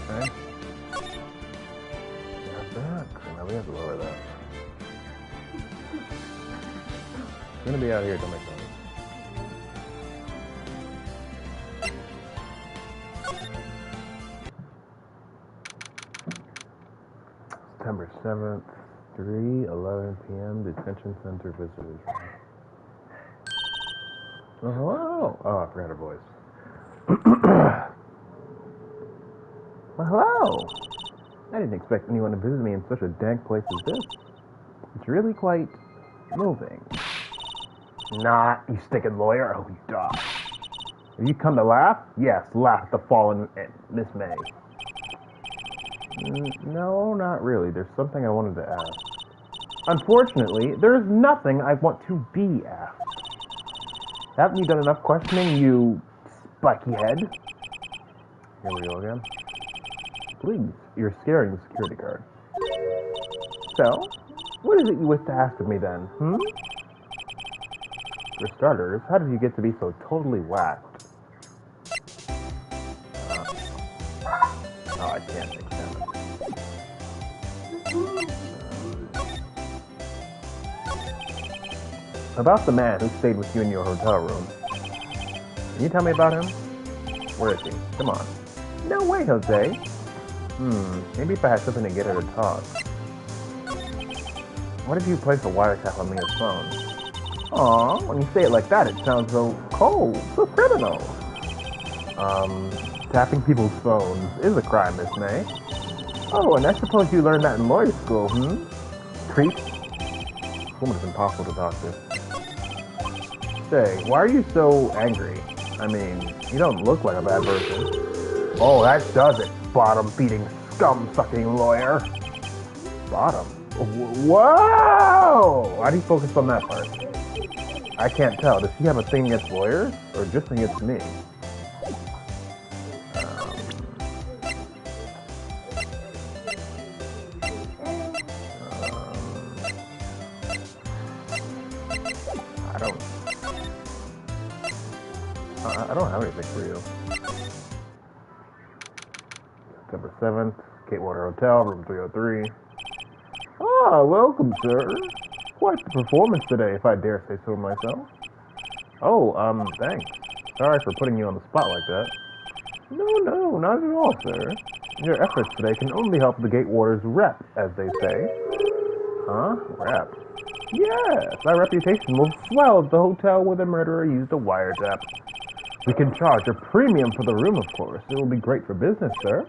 Okay. Got that. Now we have to lower that. It's gonna be out here, don't make noise. September 7th, 3:11 p.m. Detention Center visitors. Oh, hello. Oh, I forgot her voice. Well, hello. I didn't expect anyone to visit me in such a dank place as this. It's really quite moving. Nah, you stinking lawyer. Oh, you dog. Have you come to laugh? Yes, laugh at the fallen Miss May. No, not really. There's something I wanted to ask. Unfortunately, there is nothing I want to be asked. Haven't you done enough questioning, you spiky head? Here we go again. Please, you're scaring the security guard. So, what is it you wish to ask of me then, For starters, how did you get to be so totally whacked? Oh, I can't examine it. About the man who stayed with you in your hotel room. Can you tell me about him? Where is he? Come on. No way, Jose. Maybe if I had something to get her to talk. Why did you place a wiretap on Mia's phone? Aw, when you say it like that, it sounds so cold, so criminal. Tapping people's phones is a crime, Miss May. Oh, and I suppose you learned that in lawyer school, Creep? This woman is impossible to talk to. Say, why are you so angry? I mean, you don't look like a bad person. Oh, that does it, bottom-feeding, scum-sucking lawyer. Bottom? Whoa! Why do you focus on that part? I can't tell. Does she have a thing against lawyers, or just against me? I don't have anything for you. September 7th, Gatewater Hotel, room 303. Ah, welcome, sir. Quite the performance today, if I dare say so myself. Oh, thanks. Sorry for putting you on the spot like that. No, not at all, sir. Your efforts today can only help the Gatewater's rep, as they say. Huh? Rep? Yes, our reputation will swell at the hotel where the murderer used a wiretap. We can charge a premium for the room, of course. It will be great for business, sir.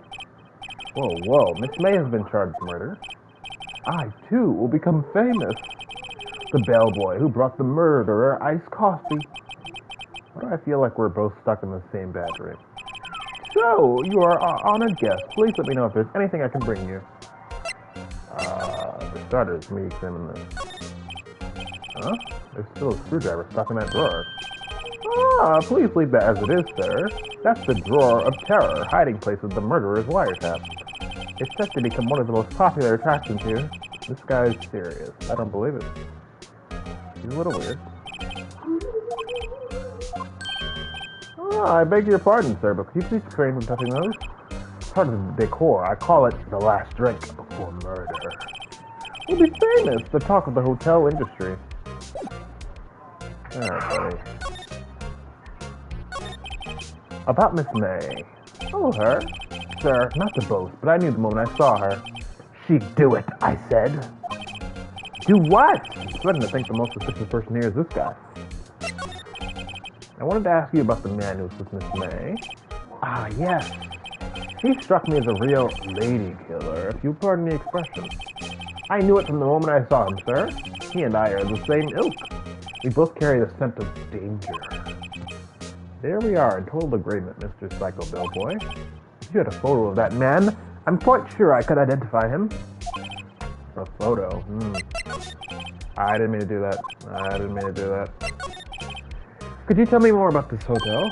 Whoa, Miss May has been charged with murder. I, too, will become famous. The bellboy who brought the murderer iced coffee. Why do I feel like we're both stuck in the same battery? So, you are honored guest. Please let me know if there's anything I can bring you. For starters, let me examine this. Huh? There's still a screwdriver stuck in that drawer. Please leave that as it is, sir. That's the drawer of terror, hiding place of the murderer's wiretap. It's set to become one of the most popular attractions here. This guy is serious. I don't believe it. He's a little weird. I beg your pardon, sir, but could you please refrain from touching those? It's part of the decor. I call it the last drink before murder. We'll be famous, the talk of the hotel industry. Alright, buddy. About Miss May. Oh, her? Sir, not to boast, but I knew the moment I saw her. She'd do it, I said. Do what? I'm sweating to think the most suspicious person here is this guy. I wanted to ask you about the man who was with Miss May. Ah, yes. He struck me as a real lady killer, if you'll pardon the expression. I knew it from the moment I saw him, sir. He and I are the same ilk. We both carry the scent of danger. There we are, in total agreement, Mr. Psycho Bellboy. If you had a photo of that man, I'm quite sure I could identify him. A photo? I didn't mean to do that. Could you tell me more about this hotel?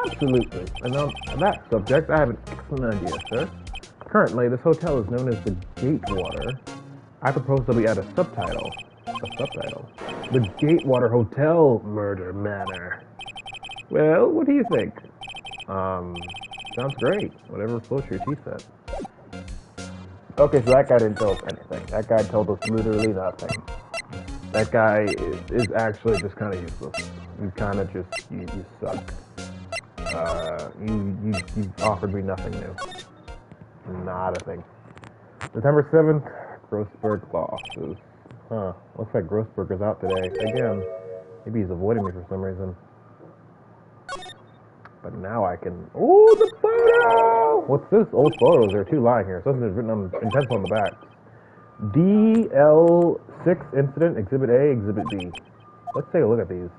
Absolutely. And on that subject, I have an excellent idea, sir. Currently, this hotel is known as the Gatewater. I propose that we add a subtitle. The Gatewater Hotel Murder Manor. Well, what do you think? Sounds great. Whatever floats your tea set. Okay, so that guy didn't tell us anything. That guy told us literally nothing. That guy is actually just kind of useless. You kind of just, you suck. You offered me nothing new. Not a thing. September 7th, Grossberg Law Offices. Huh, looks like Grossberg is out today. Again, maybe he's avoiding me for some reason. But now I can... Oh, the photo! What's this? Old photos. There are two lying here. Something is written in pencil on the back. DL6 incident, Exhibit A, Exhibit B. Let's take a look at these.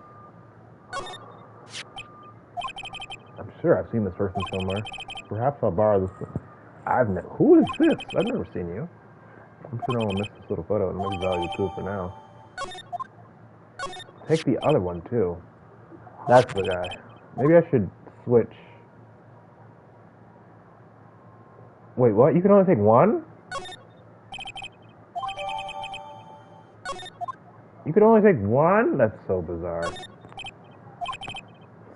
I'm sure I've seen this person somewhere. Perhaps I'll borrow this. Who is this? I've never seen you. I'm sure no one missed this little photo and maybe value too for now. Take the other one too. That's the guy. Maybe I should switch. Wait, what? You can only take one? You can only take one? That's so bizarre.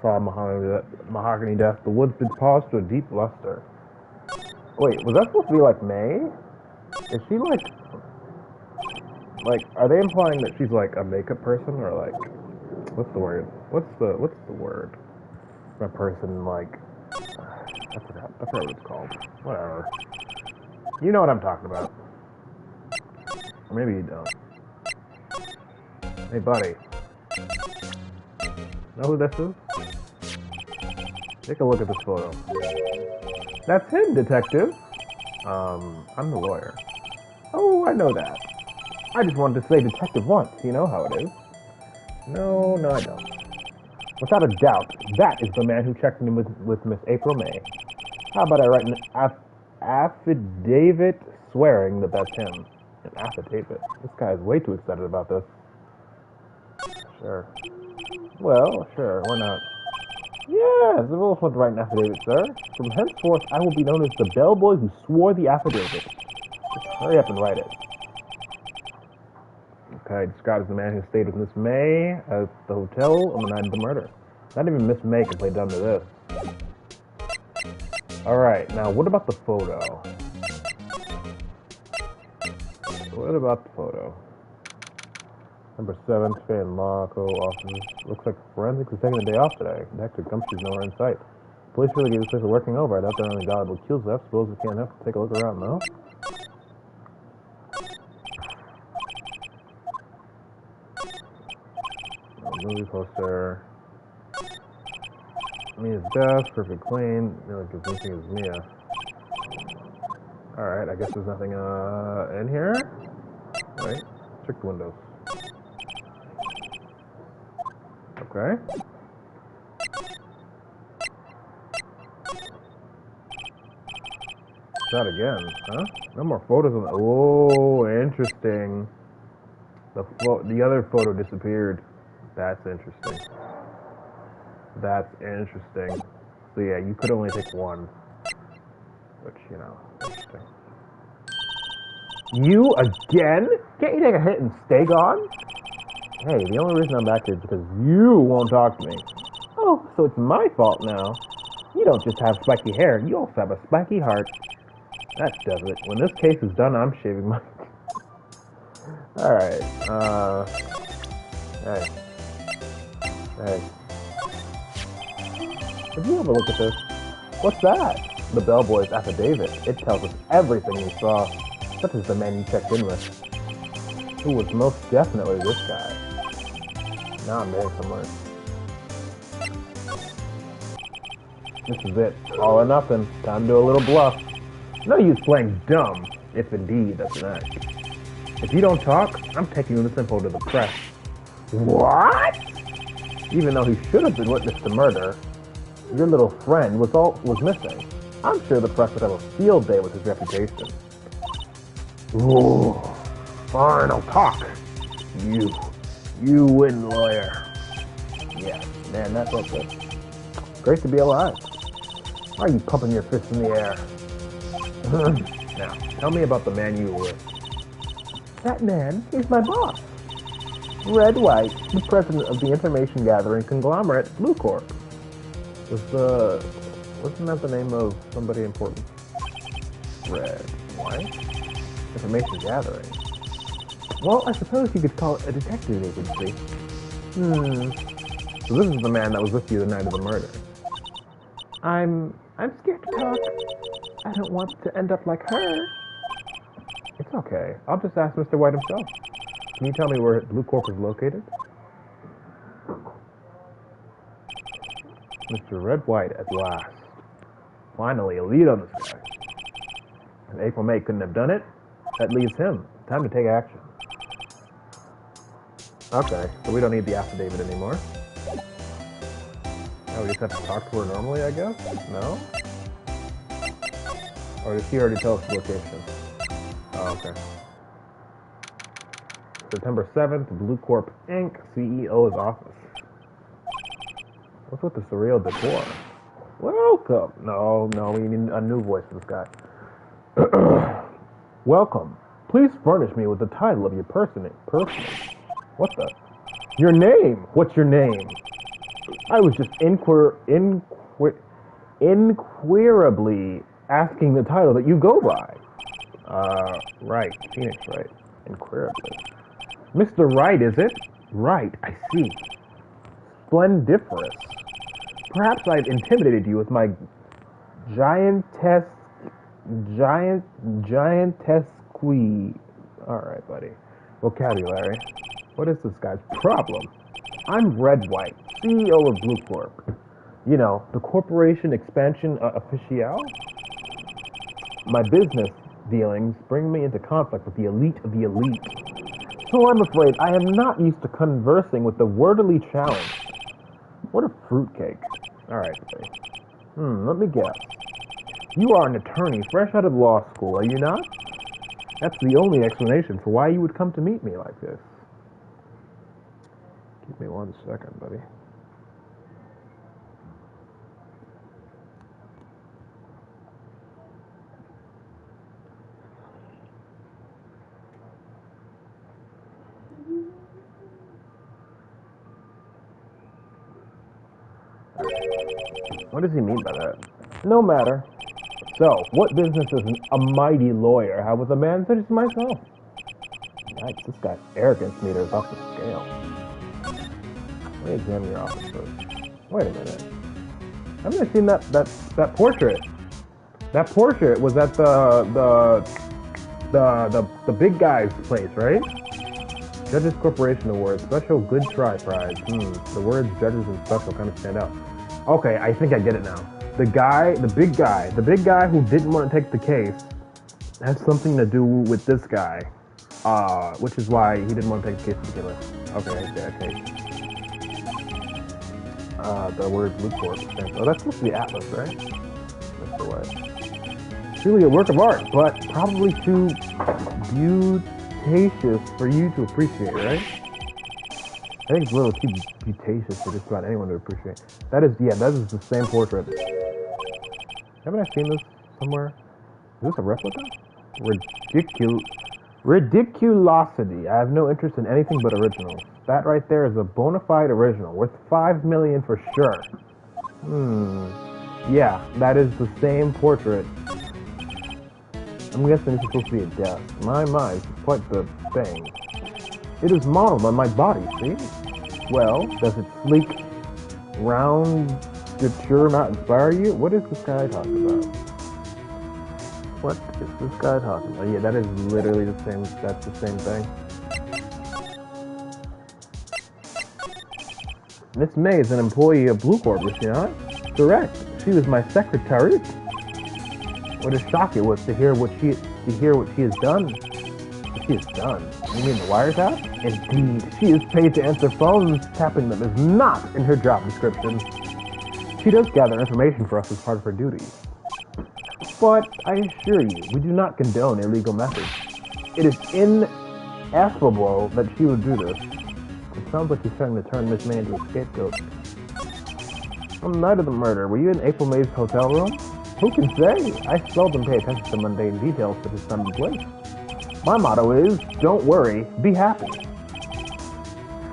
Saw mahogany desk. The wood's been polished to a deep luster. Wait, was that supposed to be like May? Is she like, are they implying that she's like a makeup person or like, what's the word? What's the word? A person like, I forgot what it's called. Whatever. You know what I'm talking about. Or maybe you don't. Hey, buddy. Know who this is? Take a look at this photo. That's him, detective. I'm the lawyer. Oh, I know that. I just wanted to say detective once. You know how it is. No, I don't. Without a doubt, that is the man who checked in with Miss April May. How about I write an affidavit swearing that that's him? An affidavit? This guy is way too excited about this. Sure. Well, sure, why not? Yes, the rules want to write an affidavit, sir. From henceforth, I will be known as the bellboy who swore the affidavit. Just hurry up and write it. Okay, described as the man who stayed with Miss May at the hotel on the night of the murder. Not even Miss May can play dumb to this. Alright, now what about the photo? What about the photo? Number 7, Fan Law Co-Office. Looks like forensics is taking the day off today. Detective Gumshoe's nowhere in sight. Police really gave this place a working over. I doubt there are any valuable kills left. Suppose we can't have to take a look around, though. Movie poster. Mia's desk, perfect clean. Nearly convincing as Mia. Alright, I guess there's nothing in here. Right. Check the windows. Okay. That again, huh? No more photos on the... Oh, interesting. The other photo disappeared. That's interesting. That's interesting. So yeah, you could only take one. Which, you know, interesting. You again? Can't you take a hit and stay gone? Hey, the only reason I'm back here is because you won't talk to me. Oh, so it's my fault now. You don't just have spiky hair, you also have a spiky heart. That does it. When this case is done, I'm shaving my... Alright, Hey. Did you have a look at this? What's that? The bellboy's affidavit. It tells us everything we saw, such as the man you checked in with. Who was most definitely this guy. Now I'm there somewhere. This is it. All or nothing. Time to do a little bluff. No use playing dumb, if indeed that's an act. If you don't talk, I'm taking this info to the press. What? Even though he should have been witness to murder, your little friend was missing. I'm sure the press would have a field day with his reputation. Ooh. Fine, I'll talk. You win, lawyer. Yeah, man, that's okay. Great to be alive. Why are you pumping your fists in the air? Now, tell me about the man you were with. That man is my boss. Red White, the president of the information gathering conglomerate Blue Corp. Was Wasn't that the name of somebody important? Red. White? Information gathering. Well, I suppose you could call it a detective agency. So this is the man that was with you the night of the murder. I'm scared to talk. I don't want to end up like her. It's okay. I'll just ask Mr. White himself. Can you tell me where Blue Corp is located? Mr. Red White at last. Finally, a lead on this guy. If April May couldn't have done it, that leaves him. Time to take action. Okay, so we don't need the affidavit anymore. Oh, we just have to talk to her normally, I guess? No? Or did she already tell us the location? Oh, okay. September 7th, Blue Corp Inc., CEO's office. What's with the surreal decor? Welcome! No, we need a new voice for this guy. Welcome. Please furnish me with the title of your person. What the? Your name! What's your name? I was just inquirably asking the title that you go by. Right. Phoenix Wright. Inquirably. Mr. Wright, is it? Right, I see. Splendiferous. Perhaps I've intimidated you with my giantesque. Alright, buddy. Vocabulary. What is this guy's problem? I'm Red White, CEO of Blue Corp. You know, the corporation expansion official. My business dealings bring me into conflict with the elite of the elite. So I'm afraid I am not used to conversing with the wordily challenged. What a fruitcake. Alright, buddy. Let me guess. You are an attorney fresh out of law school, are you not? That's the only explanation for why you would come to meet me like this. Give me 1 second, buddy. What does he mean by that? No matter. So, what business does a mighty lawyer have with a man such as myself? Yikes, this guy's arrogance meter is off the scale. Let me examine your office first. Wait a minute. I've never seen that portrait. That portrait was at the big guy's place, right? Judges Corporation Award, Special Good Try Prize. The words judges and special kind of stand out. Okay, I think I get it now. The big guy who didn't want to take the case has something to do with this guy, which is why he didn't want to take the case to begin with. Okay. The word Blue Corp. Oh, that's supposed to be Atlas, right? That's the way. Truly a work of art, but probably too beautatious for you to appreciate, right? I think it's a little too beautatious for just about anyone to appreciate. That is the same portrait. Haven't I seen this somewhere? Is this a replica? Ridiculosity. I have no interest in anything but originals. That right there is a bona fide original, worth $5 million for sure. Yeah, that is the same portrait. I'm guessing it's supposed to be a desk. My, it's quite the thing. It is modeled on my body, see? Well, does its sleek, round stature not inspire you? What is this guy talking about? What is this guy talking about? Yeah, that is literally the same, that's the same thing. Miss May is an employee of Blue Corp, is she not? Correct. She was my secretary. What a shock it was to hear what she has done. She has done. You mean the wiretap? Indeed. She is paid to answer phones. Tapping them is not in her job description. She does gather information for us as part of her duties. But I assure you, we do not condone illegal methods. It is ineffable that she would do this. It sounds like he's trying to turn Miss May into a scapegoat. On the night of the murder, were you in April May's hotel room? Who can say? I seldom pay attention to mundane details such as time and place. My motto is, don't worry, be happy.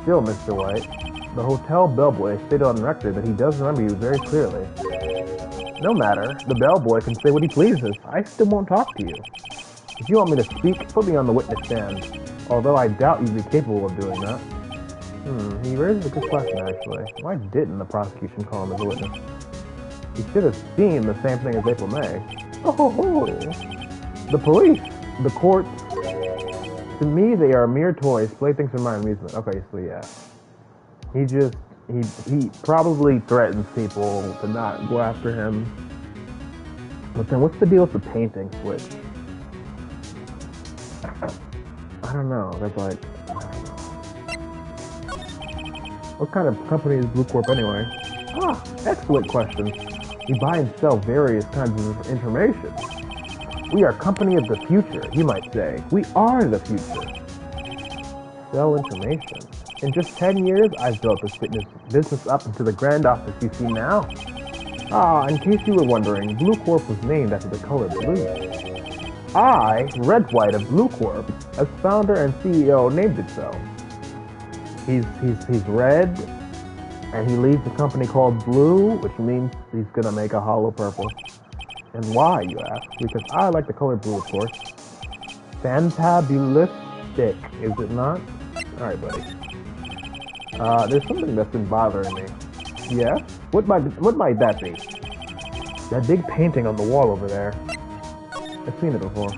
Still, Mr. White, the hotel bellboy stated on record that he does remember you very clearly. No matter. The bellboy can say what he pleases. I still won't talk to you. If you want me to speak, put me on the witness stand. Although I doubt you'd be capable of doing that. He raises a good question, actually. Why didn't the prosecution call him as a witness? He should have seen the same thing as April May. Oh, the police, the courts. To me, they are mere toys, playthings for my amusement. Okay, so yeah. He probably threatens people to not go after him. But then what's the deal with the painting switch? I don't know. That's like... What kind of company is Blue Corp anyway? Ah, excellent question. We buy and sell various kinds of information. We are company of the future, you might say. We are the future. Sell information. In just 10 years, I've built this business up into the grand office you see now. Ah, in case you were wondering, Blue Corp was named after the color blue. I, Red White of Blue Corp, as founder and CEO, named it so. He's red, and he leads a company called Blue, which means he's gonna make a hollow purple. And why, you ask? Because I like the color blue, of course. Fantabulistic, is it not? Alright, buddy. There's something that's been bothering me. Yes? What might that be? That big painting on the wall over there. I've seen it before.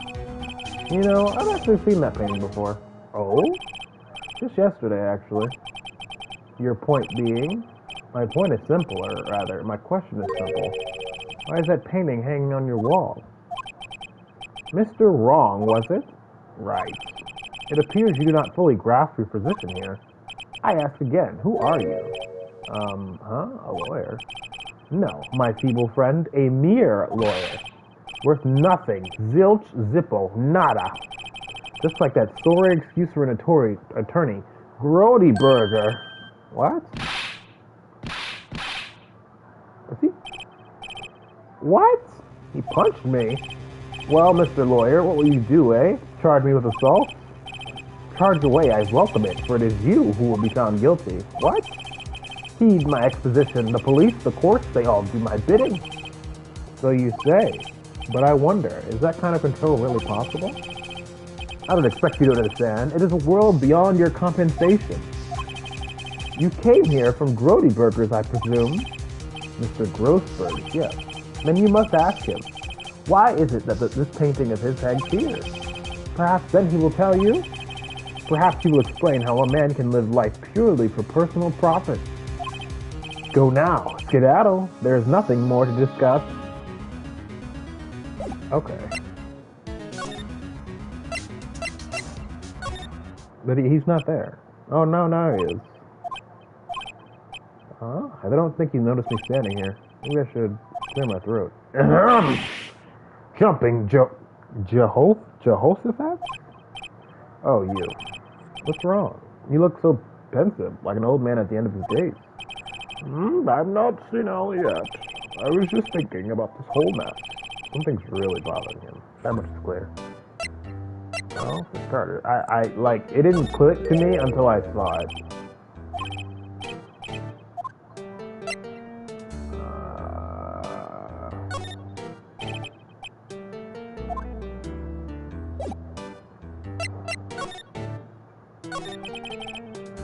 You know, I've actually seen that painting before. Oh? Just yesterday, actually. Your point being? My point is simple, or rather, my question is simple. Why is that painting hanging on your wall? Mr. Wrong, was it? Right. It appears you do not fully grasp your position here. I ask again, who are you? A lawyer? No, my feeble friend, a mere lawyer. Worth nothing. Zilch, zippo, nada. Just like that sorry excuse for an attorney. Grody Burger. What? Is he? What? He punched me? Well, Mr. Lawyer, what will you do, eh? Charge me with assault? Charge away, I welcome it, for it is you who will be found guilty. What? Heed my exposition. The police, the courts, they all do my bidding. So you say. But I wonder, is that kind of control really possible? I don't expect you to understand. It is a world beyond your compensation. You came here from Grody Burgers, I presume? Mr. Grossberg, yes. Then you must ask him, why is it that this painting of his hangs here? Perhaps then he will tell you? Perhaps he will explain how a man can live life purely for personal profit. Go now, skedaddle. There is nothing more to discuss. Okay. But he's not there. Oh, no, now he is. Huh? I don't think he noticed me standing here. Maybe I should clear my throat. Jumping Jehoshaphat? Oh, you. What's wrong? You look so pensive, like an old man at the end of his days. I'm not senile yet. I was just thinking about this whole mess. Something's really bothering him. That much is clear. Well, for starters, it didn't click to me until I saw it.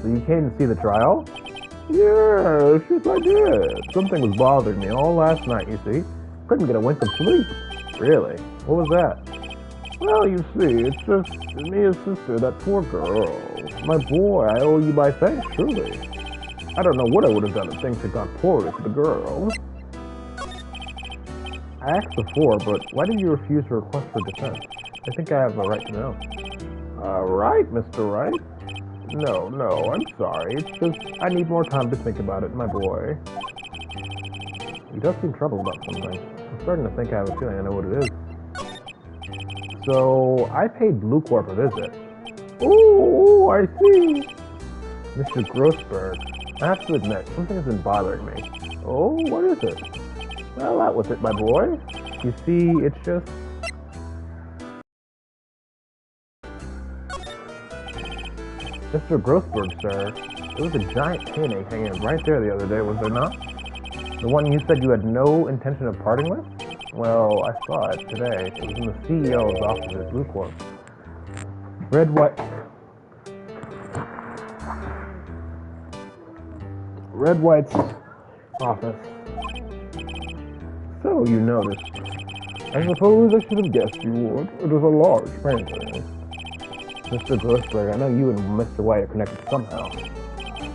So you came to see the trial? Yes, I did. Something was bothering me all last night, you see. Couldn't get a wink of sleep. Really? What was that? Well, you see, it's just Mia's sister, that poor girl. My boy, I owe you my thanks, truly. I don't know what I would have done if things had gone poorly for the girl. I asked before, but why did you refuse a request for defense? I think I have a right to know. Right, Mr. Wright? No, I'm sorry. It's just, I need more time to think about it, my boy. He does seem troubled about something. I'm starting to think I have a feeling I know what it is. So, I paid Blue Corp a visit. Ooh, I see. Mr. Grossberg, I have to admit, something has been bothering me. Oh, what is it? Well, that was it, my boy. You see, it's just... Mr. Grossberg, sir, there was a giant painting hanging right there the other day, was there not? The one you said you had no intention of parting with? Well, I saw it today. It was in the CEO's office at Blue Corp. Red White's office. So you noticed. I suppose I should have guessed you would. It is a large painting. Mr. Grossberg, I know you and Mr. White are connected somehow.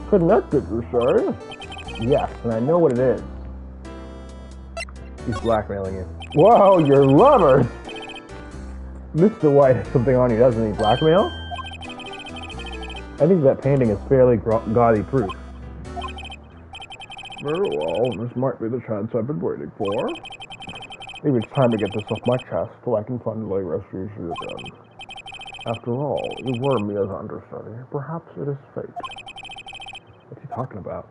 Connected, you say? Yes, and I know what it is. He's blackmailing you. Whoa, you're lovers! Mr. White has something on you, doesn't he? Blackmail? I think that painting is fairly gaudy proof. Very well, this might be the chance I've been waiting for. Maybe it's time to get this off my chest so I can finally rescue you again. After all, you were Mia's understudy. Perhaps it is fate. What's he talking about?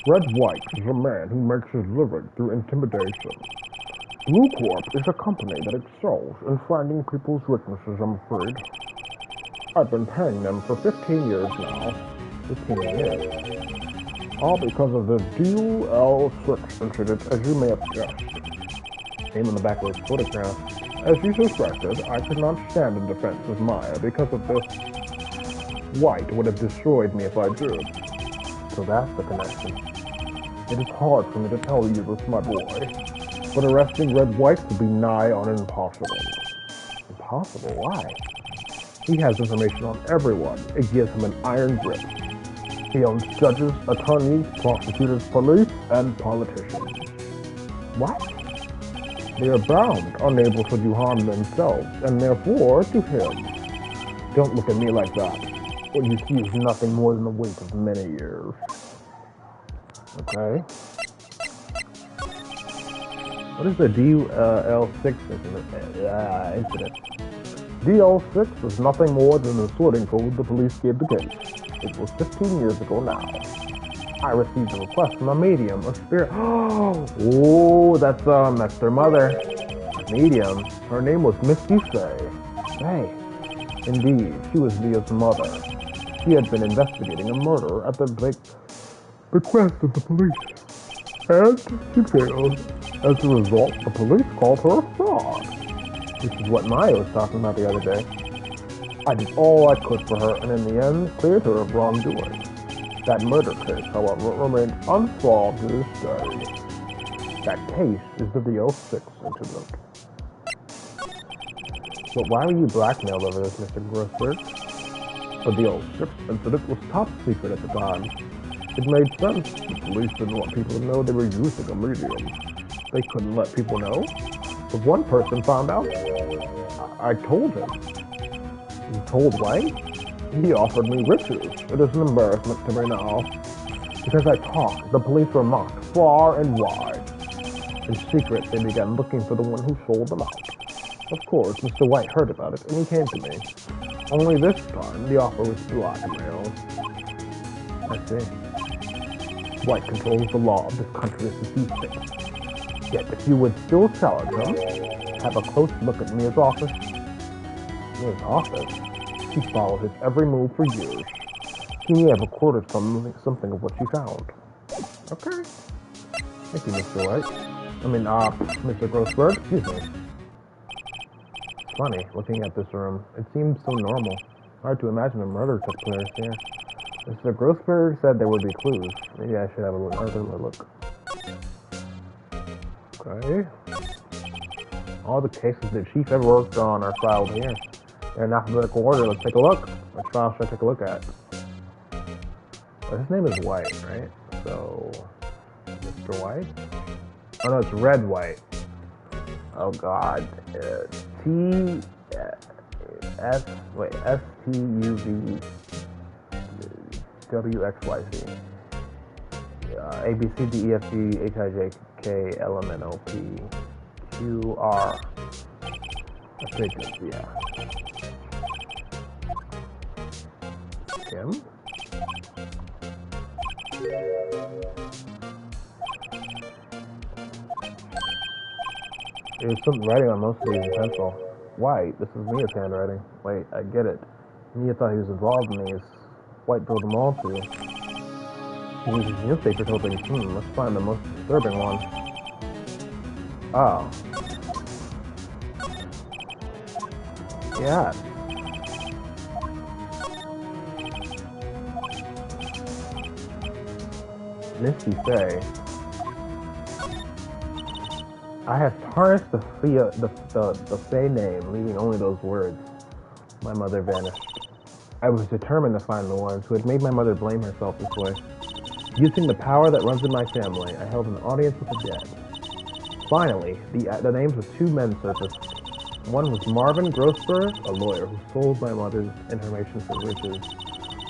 Red White is a man who makes his living through intimidation. Blue Corp is a company that excels in finding people's weaknesses, I'm afraid. I've been paying them for 15 years now. 15 years? All because of the DUL6 incident, as you may have guessed. Name on the back of his photograph. As you suspected, I could not stand in defense of Maya because of this. White would have destroyed me if I did. So that's the connection. It is hard for me to tell you this, my boy, but arresting Red White would be nigh on impossible. Impossible? Why? He has information on everyone. It gives him an iron grip. He owns judges, attorneys, prosecutors, police, and politicians. What? They are bound, unable to do harm themselves, and therefore to him. Don't look at me like that. What you see is nothing more than the weight of many years. Okay. What is the DL6 incident? DL6 is nothing more than the sorting code the police gave the case. It was 15 years ago now. I received a request from a medium, a spirit. Oh, that's their mother. Medium. Her name was Misty Faye. Faye. Indeed, she was Leah's mother. She had been investigating a murder at the bequest of the police. And she failed. As a result, the police called her a fraud. This is what Maya was talking about the other day. I did all I could for her, and in the end, cleared her of wrongdoing. That murder case, however, remained unsolved to this day. That case is the DL6 incident. But why were you blackmailed over this, Mr. Grossberg? The DL6 incident was top secret at the time. It made sense. The police didn't want people to know they were using a medium. They couldn't let people know. But one person found out. I told him. You told White? He offered me riches. It is an embarrassment to me now. Because I talked, the police were mocked far and wide. In secret, they began looking for the one who sold them out. Of course, Mr. White heard about it, and he came to me. Only this time, the offer was blackmail. I see. White controls the law of this country as he sees fit. Yet, if you would still challenge him, have a close look at Mia's office. Mia's office? She followed his every move for years. She may have recorded something of what she found. Okay. Thank you, Mr. White. Mr. Grossberg, excuse me. It's funny, looking at this room. It seems so normal. Hard to imagine a murder took place here. Mr. Grossberg said there would be clues. Maybe I should have another look. Okay. All the cases the chief ever worked on are filed here. They're in alphabetical order. Let's take a look. Which file should I take a look at? Well, his name is White, right? So, Mr. White? Oh no, it's Red White. Oh god. STUVWXYZ. ABCDEFGHIJKLMNOP QR. I think it's, yeah. Kim? There's some writing on most of these in pencil. White, this is Mia's handwriting. Wait, I get it. Mia thought he was involved in these. White told them all to. He uses newspapers hoping, let's find the most disturbing one. Oh. Yeah. Misty Fey. I have tarnished the Fey name, leaving only those words. My mother vanished. I was determined to find the ones who had made my mother blame herself this way. Using the power that runs in my family, I held an audience with the dead. Finally, the names of two men surfaced. One was Marvin Grossberg, a lawyer who sold my mother's information for riches.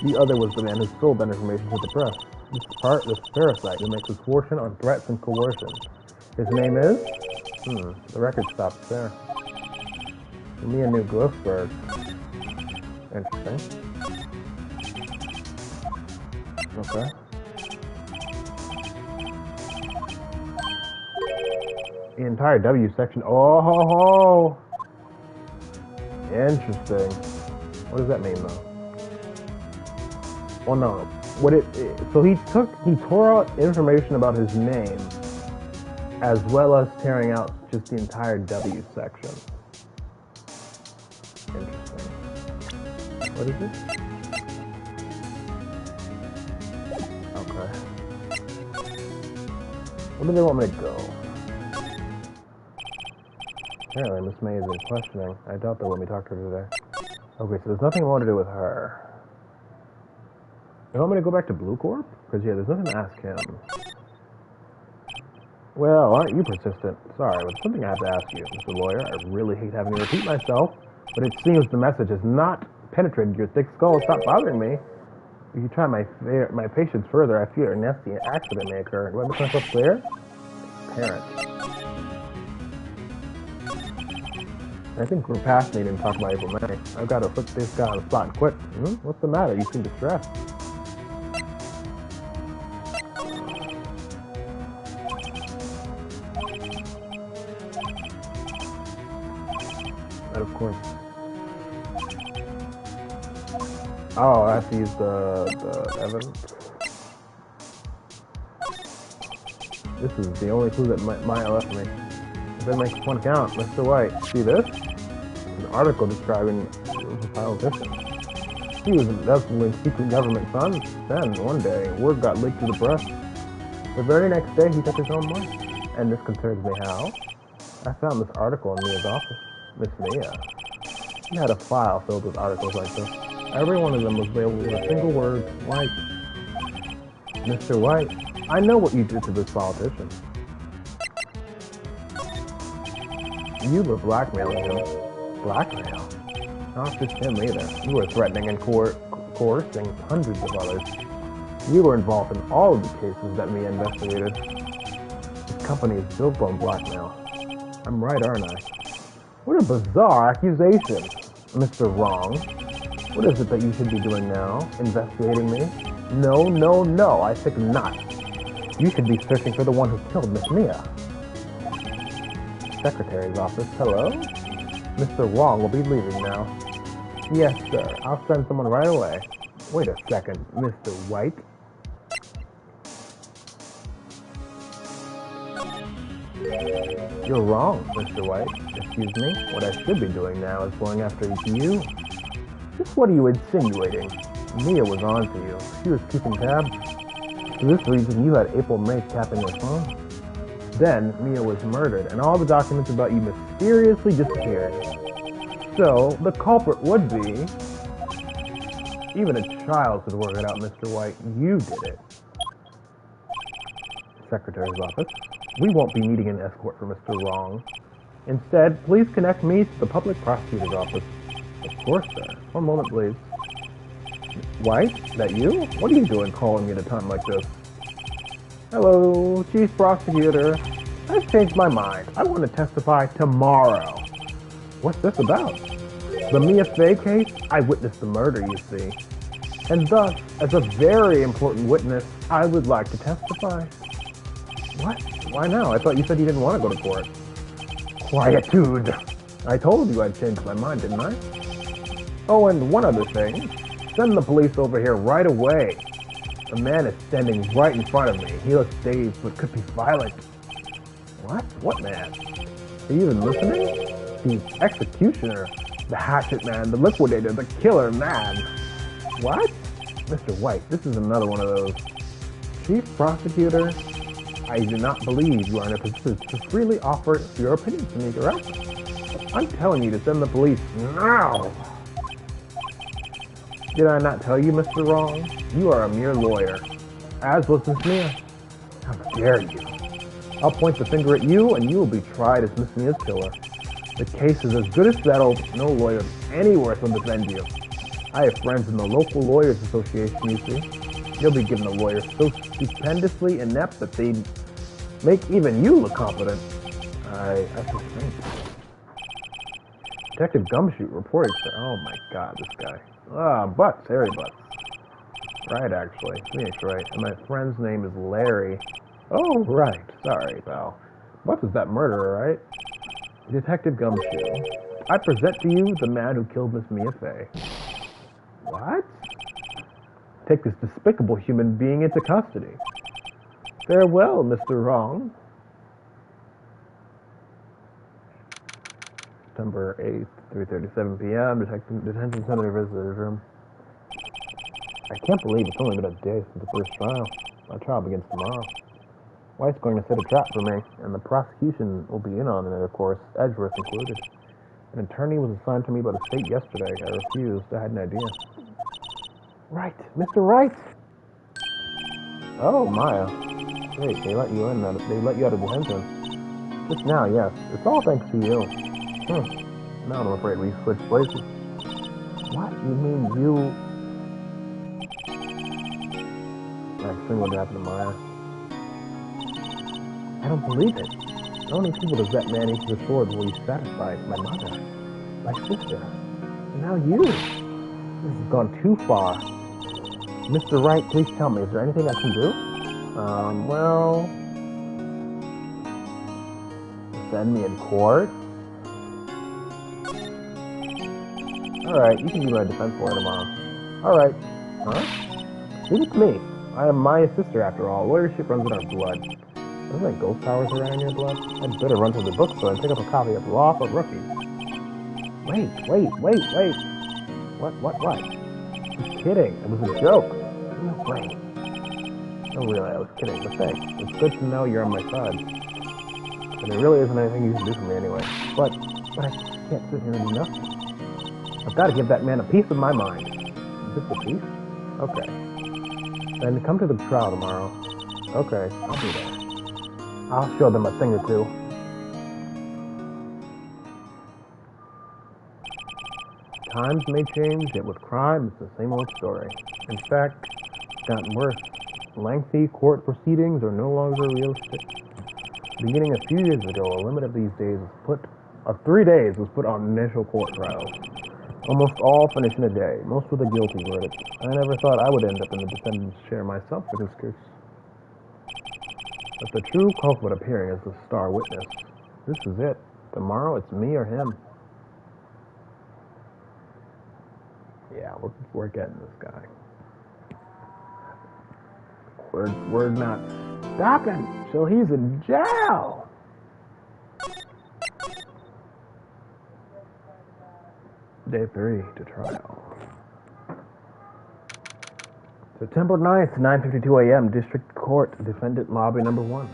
The other was the man who sold that information to the press. This parasite who makes his fortune on threats and coercion. His name is? The record stops there. Mia knew Grossberg. Interesting. Okay. The entire W section. Oh ho ho! Interesting. What does that mean though? Well, no. So he tore out information about his name, as well as tearing out just the entire W section. Interesting. What is it? Okay. Where do they want me to go? Apparently Miss May is in questioning. I doubt they'll let me talk to her today. Okay, so there's nothing more to do with her. You want me to go back to Blue Corp? Because, yeah, there's nothing to ask him. Well, aren't you persistent? Sorry, but something I have to ask you, Mr. Lawyer. I really hate having to repeat myself, but it seems the message has not penetrated your thick skull. Stop bothering me. If you try my patience further, I fear a nasty accident may occur. Do I make myself clear? Parent. I think we're past needing to talk about April May. I've got to put this guy on the spot and quit. What's the matter? You seem distressed. And of course. Oh, I have to use the evidence. This is the only clue that Maya left me. If it makes one count, Mr. White. See this? An article describing a politician. He was embezzling secret government funds. Then, one day, word got leaked to the press. The very next day, he took his own money. And this concerns me how? I found this article in Mia's office. Miss Mia. She had a file filled with articles like this. Every one of them was labeled with a single word, White. Mr. White, I know what you did to this politician. You were blackmailing him. Blackmail? Not just him either. You were threatening and coercing hundreds of others. You were involved in all of the cases that Mia investigated. This company is built on blackmail. I'm right, aren't I? What a bizarre accusation, Mr. Wrong. What is it that you should be doing now? Investigating me? No, no, no, I think not. You should be searching for the one who killed Miss Mia. Secretary's office, hello? Mr. Wong will be leaving now. Yes, sir, I'll send someone right away. Wait a second, Mr. White. You're wrong, Mr. White. Excuse me, what I should be doing now is going after you. Just what are you insinuating? Mia was on to you. She was keeping tabs. For this reason, you had April May tapping your phone. Then, Mia was murdered, and all the documents about you mysteriously disappeared. So, the culprit would be... Even a child could work it out, Mr. White. You did it. Secretary's office. We won't be needing an escort for Mr. Wrong. Instead, please connect me to the public prosecutor's office. Of course, sir. One moment, please. White? That you? What are you doing calling me at a time like this? Hello, Chief Prosecutor. I've changed my mind. I want to testify tomorrow. What's this about? The Mia Fey case? I witnessed the murder, you see. And thus, as a very important witness, I would like to testify. What? Why now? I thought you said you didn't want to go to court. Quietude. I told you I'd changed my mind, didn't I? Oh, and one other thing. Send the police over here right away. A man is standing right in front of me. He looks dazed, but could be violent. What? What man? Are you even listening? The executioner, the hatchet man, the liquidator, the killer man. What? Mr. White, this is another one of those. Chief Prosecutor, I do not believe you are in a position to freely offer your opinion to me, correct? I'm telling you to send the police now. Did I not tell you, Mr. Wrong? You are a mere lawyer, as was Miss Mia. How dare you? I'll point the finger at you, and you will be tried as Miss Mia's killer. The case is as good as settled. No lawyer anywhere can defend you. I have friends in the local lawyers association, you see. You'll be given a lawyer so stupendously inept that they make even you look competent. I feel faint. Detective Gumshoe reporting, oh my god, this guy. Butts, Harry Butts. Right, actually. Phoenix, right. And my friend's name is Larry. Oh, right. Sorry, pal. Butts is that murderer, right? Detective Gumshoe. I present to you the man who killed Miss Mia Fey. What? Take this despicable human being into custody. Farewell, Mr. Wrong. September 8th, 3:37 p.m. Detention Center visitor's room. I can't believe it's only been a day since the first trial. My trial begins tomorrow. White's going to set a trap for me, and the prosecution will be in on it, of course, Edgeworth included. An attorney was assigned to me by the state yesterday. I refused. I had an idea. Right, Mr. Wright! Oh, Maya. Great, they let you in. They let you out of detention. Just now, yes. It's all thanks to you. Now I'm afraid we switched places. What? You mean you... Next thing what happened to Maya. I don't believe it. How many people does that man eat to the sword will he satisfy? My mother. My sister. And now you. This has gone too far. Mr. Wright, please tell me, is there anything I can do? Well... Defend me in court? Alright, you can be my defense lawyer tomorrow. Alright. Huh? Leave it to me. I am Maya's sister, after all. Lawyership runs in our blood. There's like ghost powers around in your blood? I'd better run to the bookstore and pick up a copy of Law for Rookies. Wait. What? I'm kidding. It was a joke. No way. No, really, I was kidding, but thanks. It's good to know you're on my side. And there really isn't anything you can do for me anyway. But I just can't sit here and do nothing. I've got to give that man a piece of my mind. Just a piece? Okay. Then come to the trial tomorrow. Okay, I'll be there. I'll show them a thing or two. Times may change, yet with crime, it's the same old story. In fact, it's gotten worse. Lengthy court proceedings are no longer realistic. Beginning a few years ago, a limit of 3 days was put on initial court trials. Almost all finish in a day, most with a guilty verdict. I never thought I would end up in the defendant's chair myself for this case. But the true culprit appearing as the star witness. This is it. Tomorrow it's me or him. Yeah, we're getting this guy. We're not stopping till he's in jail. Day 3 to trial. September 9th, 9:52 a.m. District Court, Defendant Lobby Number 1.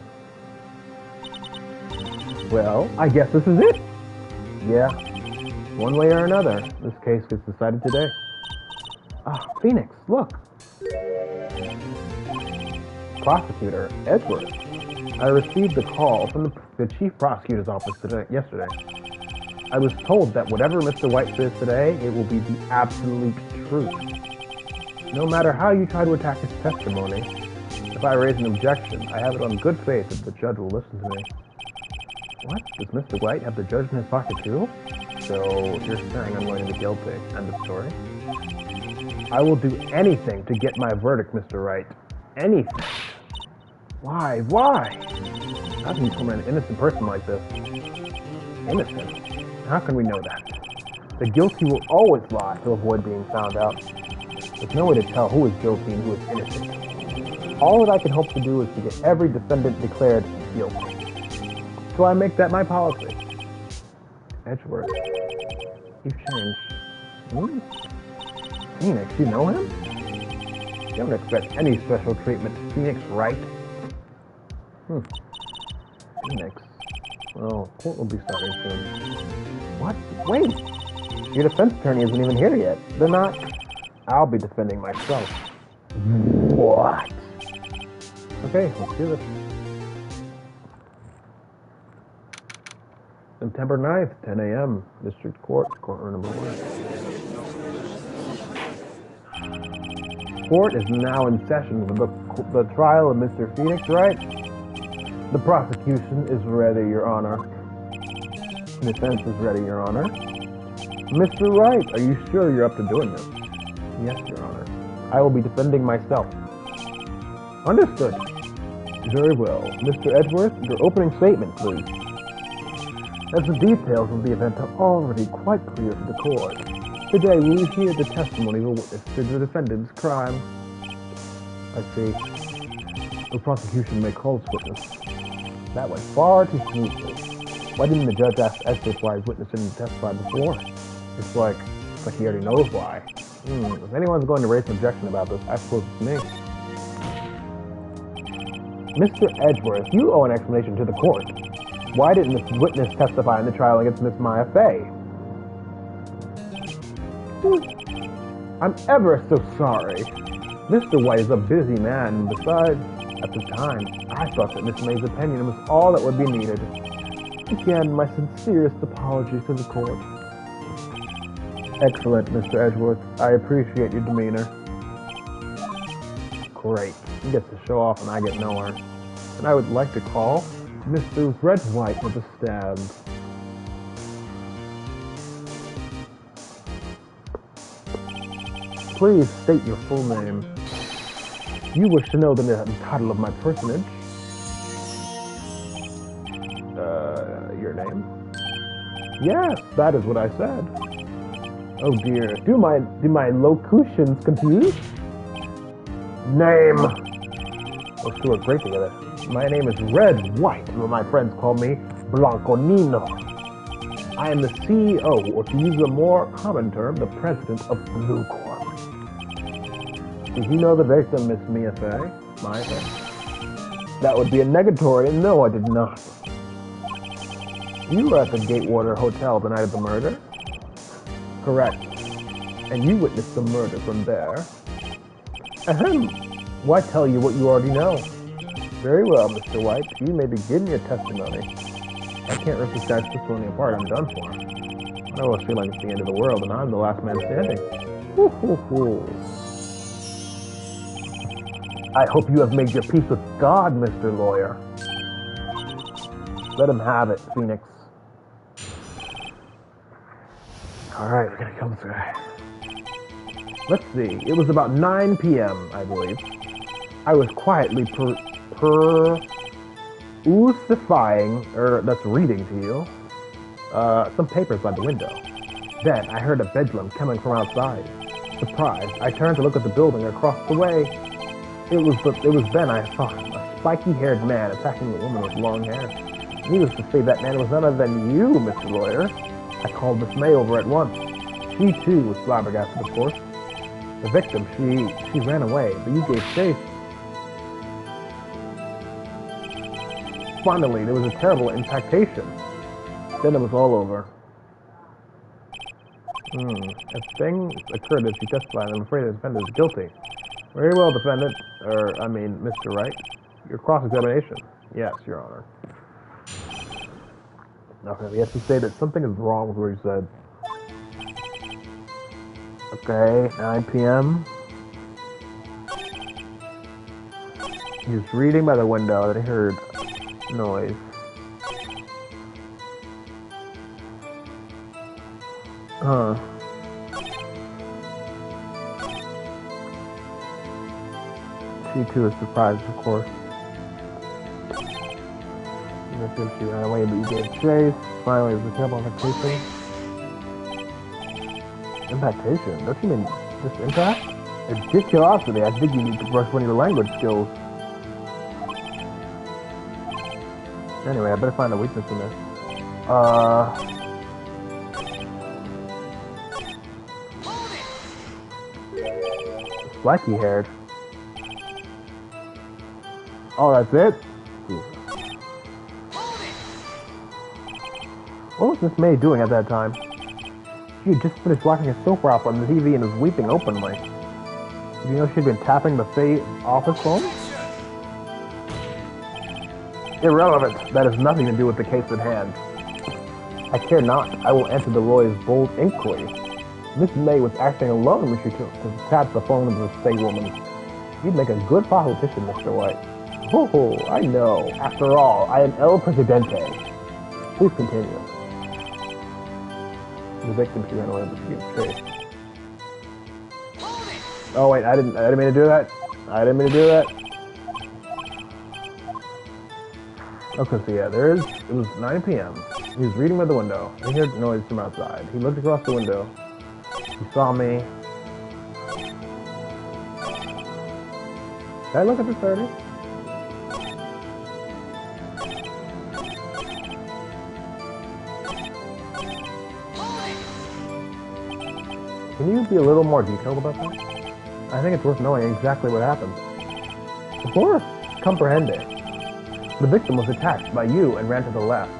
Well, I guess this is it. Yeah, one way or another, this case gets decided today. Phoenix, look. Prosecutor Edward. I received a call from the Chief Prosecutor's office yesterday. I was told that whatever Mr. White says today, it will be the absolute truth. No matter how you try to attack his testimony, if I raise an objection, I have it on good faith that the judge will listen to me. What? Does Mr. White have the judge in his pocket too? So you're saying I'm going to be guilty. End of story. I will do anything to get my verdict, Mr. Wright. Anything. Why? How can you come an innocent person like this? Innocent? How can we know that? The guilty will always lie to avoid being found out. There's no way to tell who is guilty and who is innocent. All that I can hope to do is to get every defendant declared guilty. So I make that my policy. Edgeworth, you've changed. Hmm? Phoenix, you know him? You don't expect any special treatment to Phoenix, right? Phoenix? Oh, court will be starting soon. What? Wait! Your defense attorney isn't even here yet. They're not... I'll be defending myself. What? Okay, let's do this. September 9th, 10 a.m. District Court, courtroom number 1. Court is now in session with the trial of Mr. Phoenix, right? The prosecution is ready, Your Honor. The defense is ready, Your Honor. Mr. Wright, are you sure you're up to doing this? Yes, Your Honor. I will be defending myself. Understood. Very well. Mr. Edgeworth, your opening statement, please. As the details of the event are already quite clear to the court, today we will hear the testimony of a witness to the defendant's crime. I see. The prosecution may call this witness. That went far too smoothly. Why didn't the judge ask Edgeworth why his witness didn't testify before? It's like he already knows why. If anyone's going to raise an objection about this, I suppose it's me. Mr. Edgeworth, you owe an explanation to the court. Why didn't this witness testify in the trial against Miss Maya Fey? I'm ever so sorry. Mr. White is a busy man, and besides, at the time, I thought that Miss May's opinion was all that would be needed. Again, my sincerest apologies to the court. Excellent, Mr. Edgeworth. I appreciate your demeanor. Great. He gets to show off and I get nowhere. And I would like to call Mr. Red White to the stand. Please state your full name. You wish to know the title of my personage? Your name? Yes, that is what I said. Oh dear, do my locutions confuse? Name! Let's do it great together. My name is Red White, but my friends call me Blanco Nino. I am the CEO, or to use a more common term, the president of Blue Corp. Did you know the victim, Miss Mia Fey? Maya Fey? That would be a negatory, and no, I did not. You were at the Gatewater Hotel the night of the murder? Correct. And you witnessed the murder from there? Ahem. Why tell you what you already know? Very well, Mr. White. You may begin your testimony. I can't rip this guy's testimony apart. I'm done for. I always feel like it's the end of the world, and I'm the last man standing. Hoo, hoo, hoo. I hope you have made your peace with God, Mr. Lawyer. Let him have it, Phoenix. Alright, we're gonna kill this guy. Let's see, it was about 9 p.m., I believe. I was quietly that's reading to you, some papers by the window. Then I heard a bedlam coming from outside. Surprised, I turned to look at the building across the way. It was then I saw him, a spiky-haired man attacking a woman with long hair. Needless to say, that man was none other than you, Mr. Lawyer. I called Miss May over at once. She, too, was flabbergasted, of course. The victim, she ran away, but you gave chase. Finally, there was a terrible impactation. Then it was all over. A thing occurred as you testified. I'm afraid the defendant is guilty. Very well, defendant. Mr. Wright. Your cross-examination. Yes, Your Honor. Okay, we have to say that something is wrong with what he said. Okay, 9 p.m. He was reading by the window that he heard noise. She too is surprised, of course. She ran away, but you gave chase. Finally, it was a terrible impactation. Impactation? Don't you mean just impact? It's just curiosity. I think you need to brush on your language skills. Anyway, I better find a weakness in this. Flaky haired. Oh, that's it? What was Miss May doing at that time? She had just finished watching a soap opera on the TV and was weeping openly. Did you know she'd been tapping the Faye office phone? Irrelevant. That has nothing to do with the case at hand. I care not. I will answer the lawyer's bold inquiry. Miss May was acting alone when she took to tap the phone of the Faye woman. You'd make a good politician, Mr. White. Oh, I know. After all, I am El Presidente. Please continue. The victim, she ran away, but she gets chased. Oh wait, I didn't mean to do that. I didn't mean to do that. Okay, so yeah, it was 9 p.m. He was reading by the window. He heard noise from outside. He looked across the window. He saw me. Did I look at the 30? Can you be a little more detailed about that? I think it's worth knowing exactly what happened. Of course, comprehende. The victim was attacked by you and ran to the left.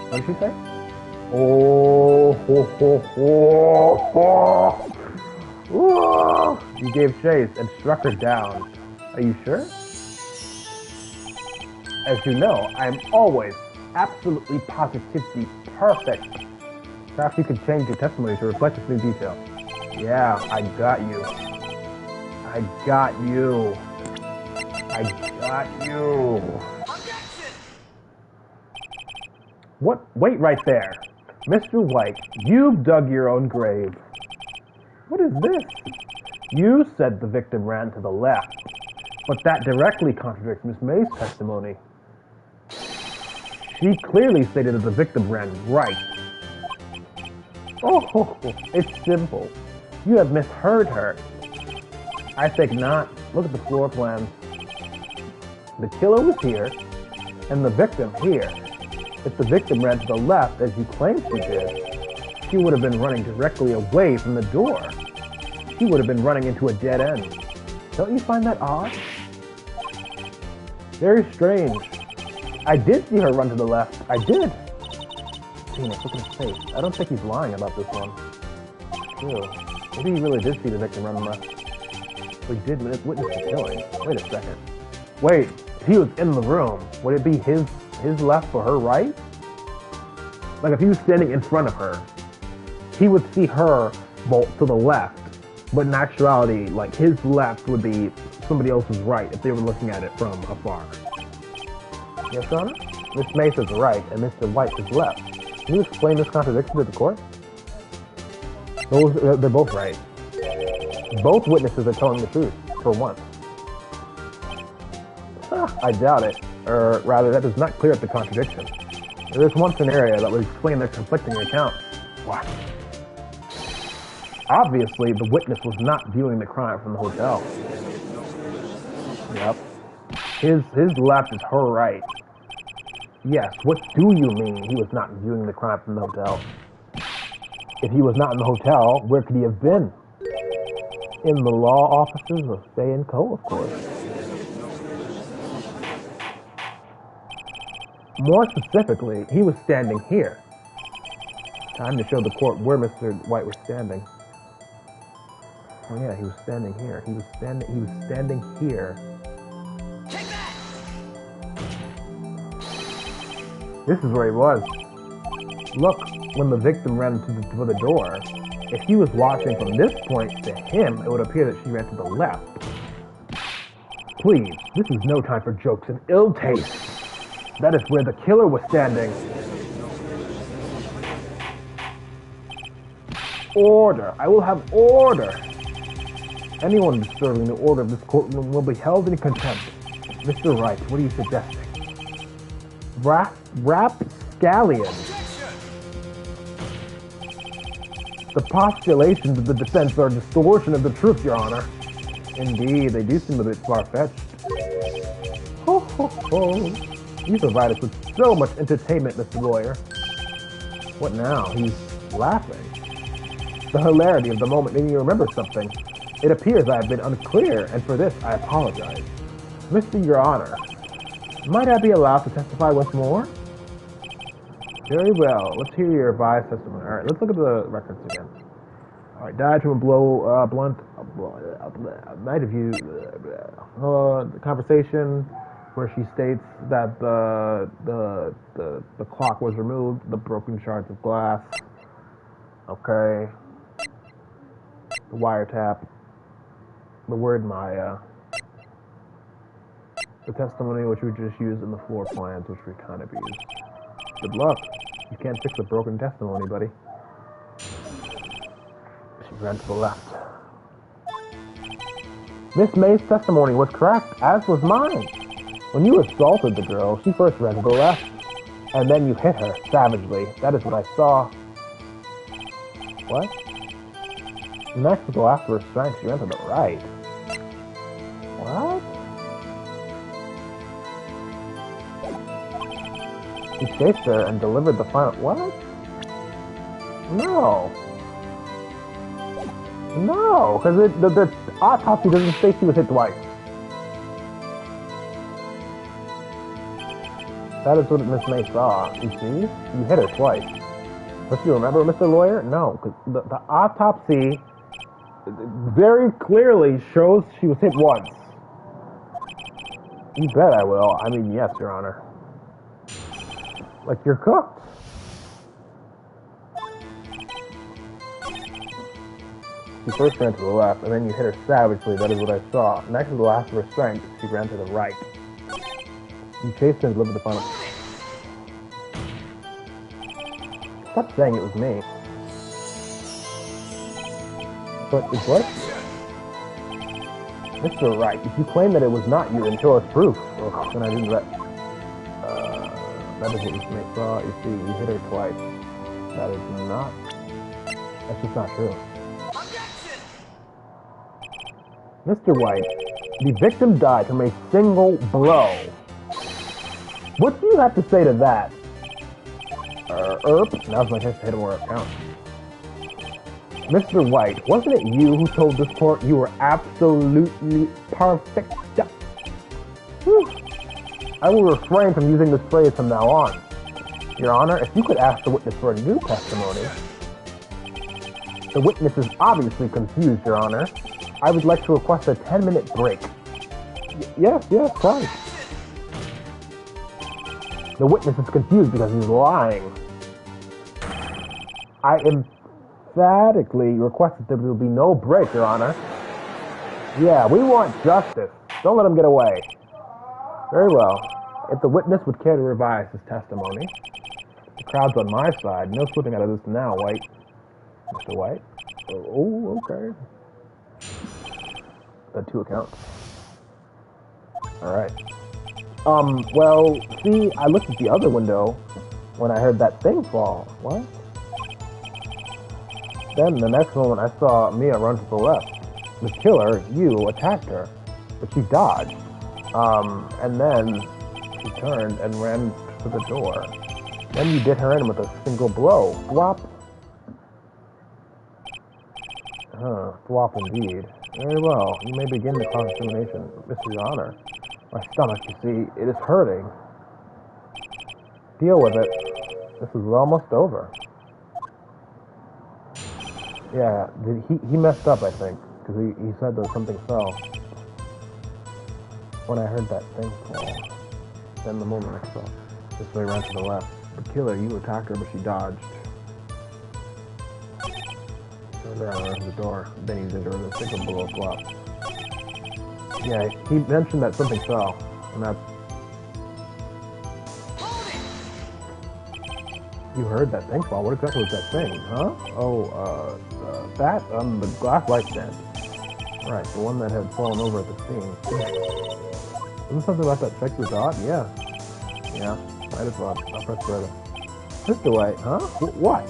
What did she say? Oh, ho, ho, ho, ho. Oh. You gave chase and struck her down. Are you sure? As you know, I am always absolutely positively perfect. Perhaps you could change your testimony to reflect this new detail. Yeah, I got you. I got you. I got you. Objection! What? Wait right there. Mr. White, you've dug your own grave. What is this? You said the victim ran to the left, but that directly contradicts Miss May's testimony. She clearly stated that the victim ran right. Oh, it's simple. You have misheard her. I think not. Look at the floor plans. The killer was here, and the victim here. If the victim ran to the left, as you claimed she did, she would have been running directly away from the door. She would have been running into a dead end. Don't you find that odd? Very strange. I did see her run to the left. I did. Phoenix, look at his face. I don't think he's lying about this one. True. Maybe he really did see the victim run left. But he did witness the killing. Wait a second. Wait, if he was in the room, would it be his left or her right? Like if he was standing in front of her, he would see her bolt to the left. But in actuality, like his left would be somebody else's right if they were looking at it from afar. Yes, Your Honor? Miss Mace is right and Mr. White is left. Can you explain this contradiction to the court? They're both right. Both witnesses are telling the truth, for once. I doubt it. Or rather, that is not clear up the contradiction. There is one scenario that would explain their conflicting accounts. What? Obviously, the witness was not viewing the crime from the hotel. Yep. His left is her right. Yes, what do you mean he was not viewing the crime from the hotel? If he was not in the hotel, where could he have been? In the law offices of Faye & Co., of course. More specifically, he was standing here. Time to show the court where Mr. White was standing. Oh yeah, he was standing here. He was standing here. Take that! This is where he was. Look, when the victim ran for the door, if he was watching from this point to him, it would appear that she ran to the left. Please, this is no time for jokes and ill taste. That is where the killer was standing. Order. I will have order. Anyone disturbing the order of this courtroom will be held in contempt. Mr. Wright, what are you suggesting? Rapscallion. The postulations of the defense are a distortion of the truth, Your Honor. Indeed, they do seem a bit far-fetched. Ho, ho, You provide us with so much entertainment, Mr. Lawyer. What now? He's laughing. The hilarity of the moment made me remember something. It appears I have been unclear, and for this I apologize. Mr. Your Honor, might I be allowed to testify once more? Very well. Let's hear your revised testimony. All right, let's look at the records again. All right, died from a blunt night of you. The conversation where she states that the clock was removed, the broken shards of glass. Okay. The wiretap. The word Maya. The testimony which we just used in the floor plans, which we kind of used. Good luck. You can't fix a broken testimony, buddy. She ran to the left. Miss May's testimony was correct, as was mine. When you assaulted the girl, she first ran to the left, and then you hit her savagely. That is what I saw. What? Next, to go after her strength, she ran to the right. What? He chased her and delivered the final... What? No. No, because the autopsy doesn't say she was hit twice. That is what Miss May saw. You see? You hit her twice. Don't you remember, Mr. Lawyer? No, because the autopsy very clearly shows she was hit once. You bet I will. I mean, yes, Your Honor. Like you're cooked. She first ran to the left, and then you hit her savagely. That is what I saw. Next to the last of her strength, she ran to the right. You chased her and delivered the final. Stop saying it was me. But it was you. Mr. Wright, if you claim that it was not you, then show us proof. Ugh, then I didn't let... that is what Miss May saw. You see, you hit her twice. That is not... That's just not true. Mr. White, the victim died from a single blow. What do you have to say to that? Now's my chance to hit him where it counts. Mr. White, wasn't it you who told this court you were absolutely perfect? Whew. I will refrain from using this phrase from now on. Your Honor, if you could ask the witness for a new testimony. The witness is obviously confused, Your Honor. I would like to request a 10-minute break. Yes, fine. The witness is confused because he's lying. I emphatically request that there will be no break, Your Honor. Yeah, we want justice. Don't let him get away. Very well. If the witness would care to revise his testimony. The crowd's on my side. No slipping out of this now, White. Mr. White? Oh, okay. The two accounts. Alright. Well, see, I looked at the other window when I heard that thing fall. What? Then, the next moment, I saw Mia run to the left. The killer, you, attacked her, but she dodged. And then she turned and ran to the door. Then you did her in with a single blow. Flop. Flop indeed. Very well. You may begin the cross-examination, Mr. Your Honor. My stomach, you see, it is hurting. Deal with it. This is almost over. Yeah, he messed up, I think, because he said that something fell. When I heard that thing fall, then the moment I saw, this way ran to the left. The killer, you attacked her, but she dodged. Turned around and the door. Then he did her with a single blow flop. Yeah, he mentioned that something fell, and that's... You heard that thing fall? What exactly was that thing, huh? Oh, that on the glass light stand. Right, the one that had fallen over at the scene. Isn't something about that check your dot? Yeah. Yeah, might as well. I'll press further. Mr. White, huh? What?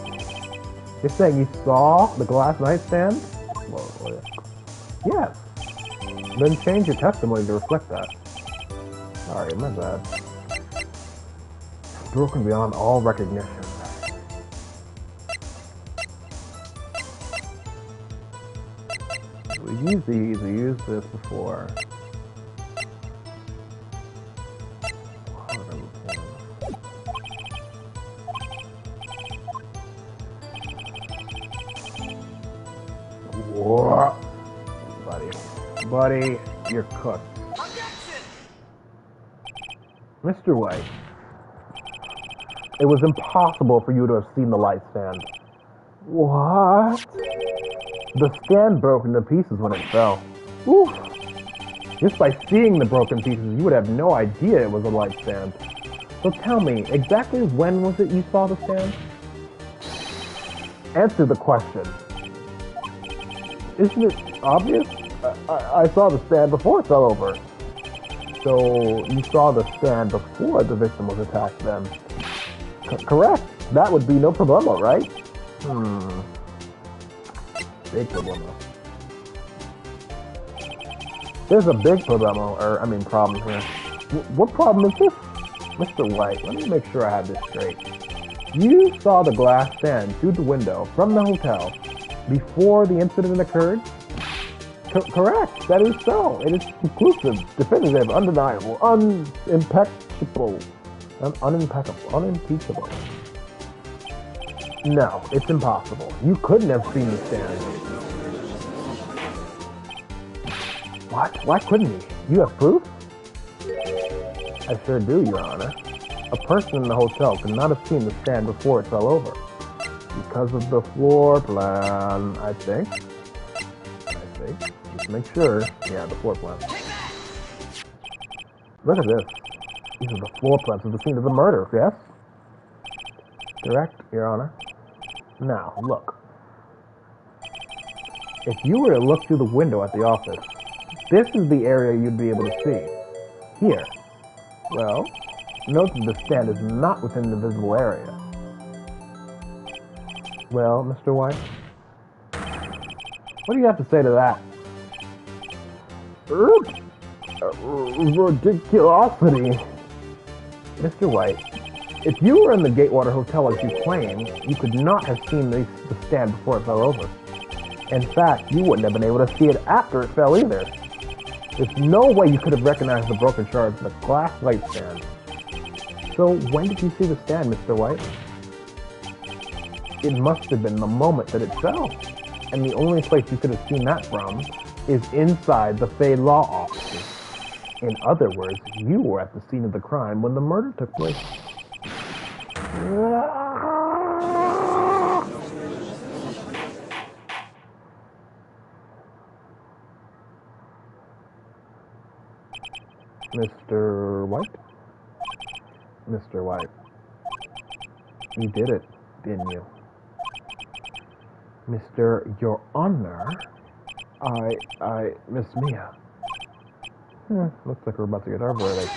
You're saying you saw the glass nightstand? Well, yes. Then change your testimony to reflect that. Sorry, my bad. Broken beyond all recognition. We've used this before. Whoa. Buddy, you're cooked. Mr. White, it was impossible for you to have seen the light stand. What? The stand broke into pieces when it fell. Oof. Just by seeing the broken pieces, you would have no idea it was a light stand. So tell me, exactly when was it you saw the stand? Answer the question. Isn't it obvious? I saw the stand before it fell over. So you saw the stand before the victim was attacked then? Correct. That would be no problemo, right? Big problemo. There's a big problemo, problem here. What problem is this? Mr. White, let me make sure I have this straight. You saw the glass stand through the window from the hotel before the incident occurred? Correct. That is so. It is conclusive, definitive, undeniable, unimpeachable. No, it's impossible. You couldn't have seen the stand. What? Why couldn't you? You have proof? I sure do, Your Honor. A person in the hotel could not have seen the stand before it fell over. Because of the floor plan, I think. Just make sure. Yeah, the floor plan. Look at this. These are the floor plans of the scene of the murder, yes? Correct, Your Honor. Now, look. If you were to look through the window at the office, this is the area you'd be able to see. Here. Well, note that the stand is not within the visible area. Well, Mr. White? What do you have to say to that? Ridiculosity. Mr. White, if you were in the Gatewater Hotel as you claim, you could not have seen the stand before it fell over. In fact, you wouldn't have been able to see it after it fell either. There's no way you could have recognized the broken shards of the glass light stand. So when did you see the stand, Mr. White? It must have been the moment that it fell. And the only place you could have seen that from is inside the Fay Law offices. In other words, you were at the scene of the crime when the murder took place. Mr. White? Mr. White. You did it, didn't you? Mr. Your Honor, Miss Mia. Looks like we're about to get our verdict.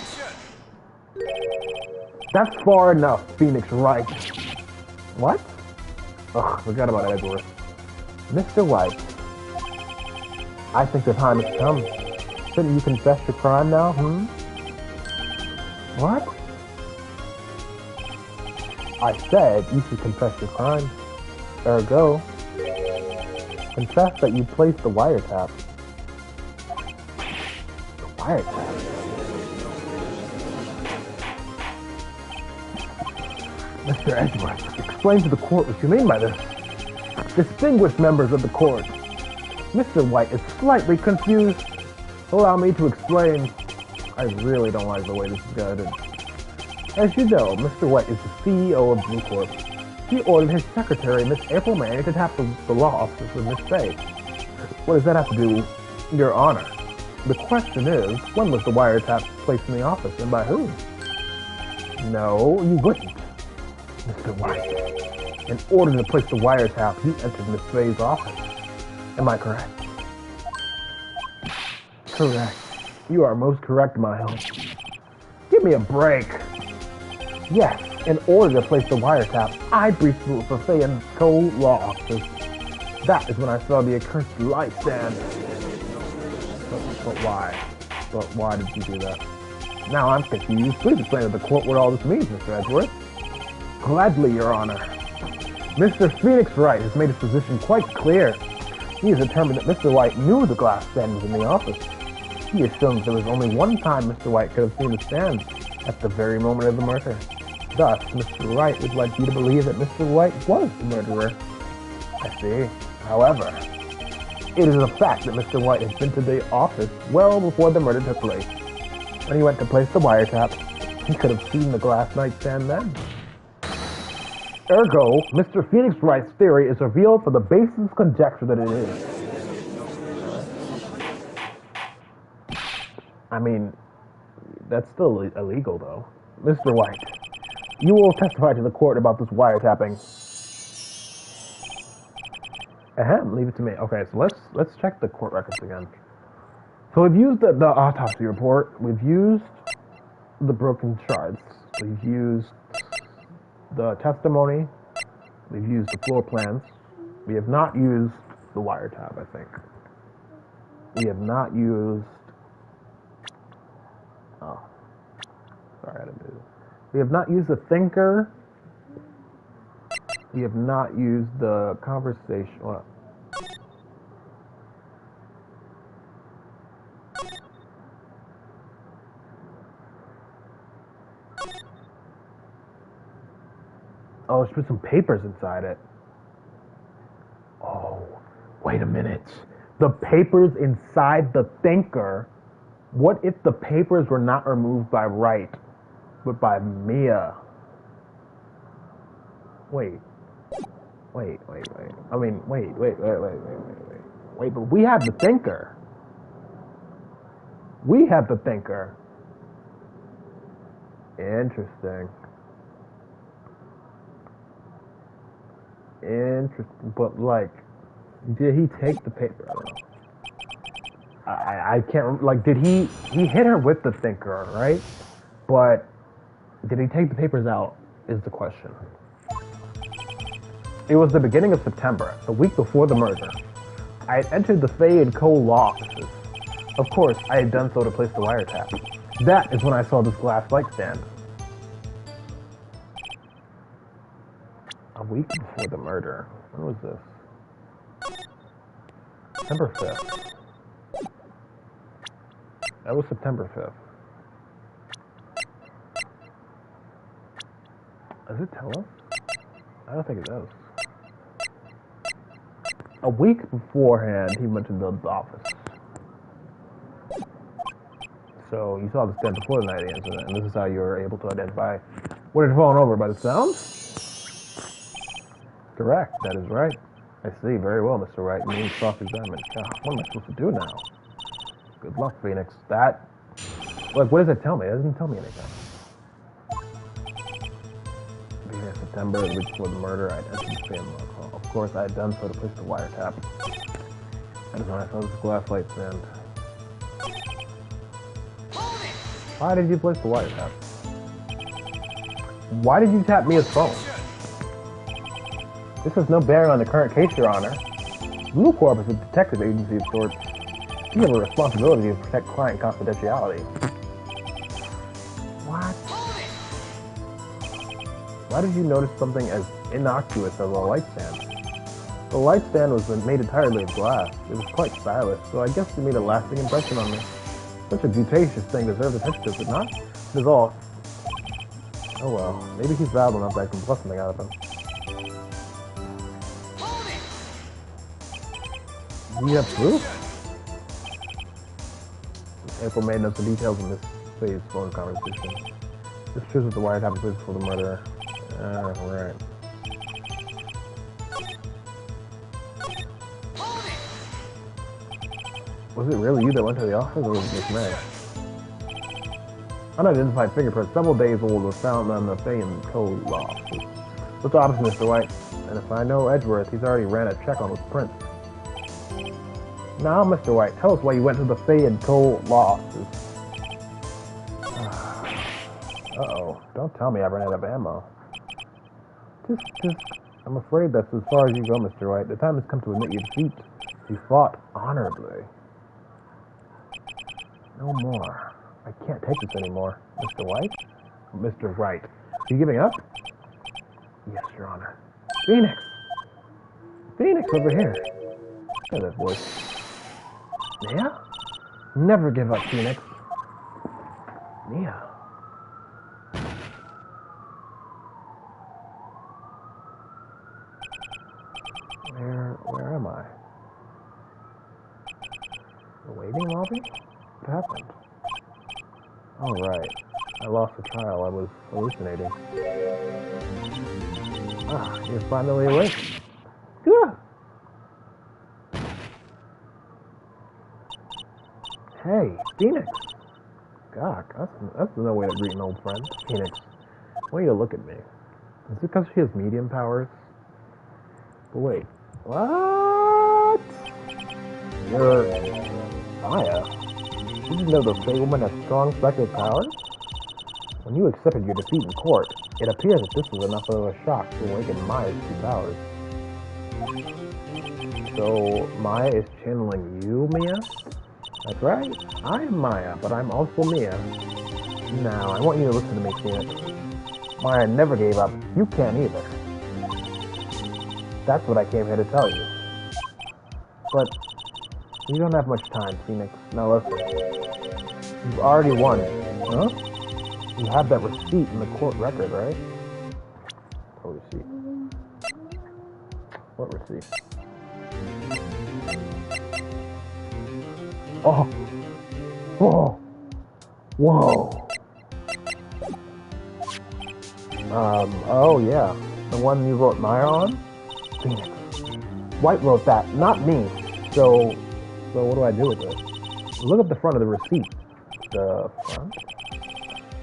That's far enough, Phoenix Wright. What? Ugh, forgot about Edgeworth. Mr. White, I think the time has come. Shouldn't you confess your crime now, What? I said you should confess your crime. Ergo, confess that you placed the wiretap. The wiretap? Mr. Edgeworth, explain to the court what you mean by this. Distinguished members of the court, Mr. White is slightly confused. Allow me to explain. I really don't like the way this is guided. As you know, Mr. White is the CEO of Blue Corp. He ordered his secretary, Miss April May, to tap the law offices with Miss Fay. What does that have to do, Your Honor? The question is, when was the wiretap placed in the office, and by whom? No, you wouldn't, Mr. White. In order to place the wiretap, you entered Miss Fay's office. Am I correct? Correct. You are most correct, Miles. Give me a break. Yes, in order to place the wiretap, I briefed the Fay and Co. law office. That is when I saw the accursed light stand. But why? But why did you do that? Now I'm confused. Please explain to the court what all this means, Mr. Edgeworth. Gladly, Your Honor. Mr. Phoenix Wright has made his position quite clear. He has determined that Mr. White knew the glass stand was in the office. He has shown that there was only one time Mr. White could have seen the stand, at the very moment of the murder. Thus, Mr. Wright would like you to believe that Mr. White was the murderer. I see. However, it is a fact that Mr. White had been to the office well before the murder took place. When he went to place the wiretap, he could have seen the glass nightstand then. Ergo, Mr. Phoenix Wright's theory is revealed for the basis conjecture that it is. I mean, that's still illegal, though. Mr. White, you will testify to the court about this wiretapping. Ahem, leave it to me. Okay, so let's check the court records again. So we've used the autopsy report. We've used the broken shards. We've used the testimony. We've used the floor plans. We have not used the wiretap, I think. We have not used... Oh. Sorry, I didn't do it. We have not used the thinker. We have not used the conversation. What? Oh, let's put some papers inside it. Oh, wait a minute. The papers inside the thinker. What if the papers were not removed by Wright, but by Mia? Wait, I mean, wait, but we have the thinker. We have the thinker. Interesting, but like, did he take the paper? I don't know. I can't, like, did he hit her with the thinker, right? But did he take the papers out is the question. It was the beginning of September, the week before the murder. I had entered the Fay & Co. law offices. Of course, I had done so to place the wiretap. That is when I saw this glass light stand. A week before the murder. When was this? September 5th. That was September 5th. Does it tell us? I don't think it does. A week beforehand, he went to the office. So you saw the stand before the night of the incident, and this is how you were able to identify what had fallen over by the sounds? Correct, that is right. I see, very well, Mr. Wright. You need cross-examined. What am I supposed to do now? Good luck, Phoenix. That... Like, what does it tell me? It doesn't tell me anything. Beginning of September, the week before the murder, I entered the family call. Of course, I had done so to place the wiretap. That is when I saw this glass light stand. Why did you place the wiretap? Why did you tap Mia's phone? This has no bearing on the current case, Your Honor. Blue Corp is a detective agency of sorts. You have a responsibility to protect client confidentiality. What? Why did you notice something as innocuous as a light stand? The light stand was made entirely of glass. It was quite stylish, so I guess it made a lasting impression on me. Such a beauteous thing deserves attention, does it not? It is all. Oh well, maybe he's valuable enough that I can bust something out of him. Do you have proof? April made notes of details in this phase phone conversation. This shows that the wiretap was placed before the murder. Right. Was it really you that went to the office, or was it just me? Unidentified fingerprints, several days old, were found on the Fay & Co. law office. What's the opposite, Mr. White? And if I know Edgeworth, he's already ran a check on those prints. Now, Mr. White, tell us why you went to the Fay & Co. law offices. Uh-oh. Don't tell me I've run out of ammo. I'm afraid that's as far as you go, Mr. White. The time has come to admit your defeat. You fought honorably. No more. I can't take this anymore. Mr. White? Mr. Wright. Are you giving up? Yes, Your Honor. Phoenix! Phoenix, over here. Hear that voice. Mia? Never give up, Phoenix. Mia. Where am I? The waiting lobby? What happened? Oh, right. I lost the trial. I was hallucinating. Ah, you're finally awake. Good. Hey, Phoenix. God, that's no way to greet an old friend. Phoenix, why do you look at me? Is it because she has medium powers? But wait, what? You're Maya. Did you know the Fey Woman has strong psychic powers? When you accepted your defeat in court, it appears that this was enough of a shock to awaken Maya's true powers. So, Maya is channeling you, Mia? That's right. I am Maya, but I'm also Mia. Now, I want you to listen to me, Phoenix. Maya never gave up. You can't either. That's what I came here to tell you. But you don't have much time, Phoenix. Now listen. You've already won. Huh? You have that receipt in the court record, right? What receipt? What receipt? Oh! Whoa! Whoa! Oh yeah. The one you wrote Maya on? Phoenix. White wrote that, not me. So what do I do with it? Look at the front of the receipt. The front?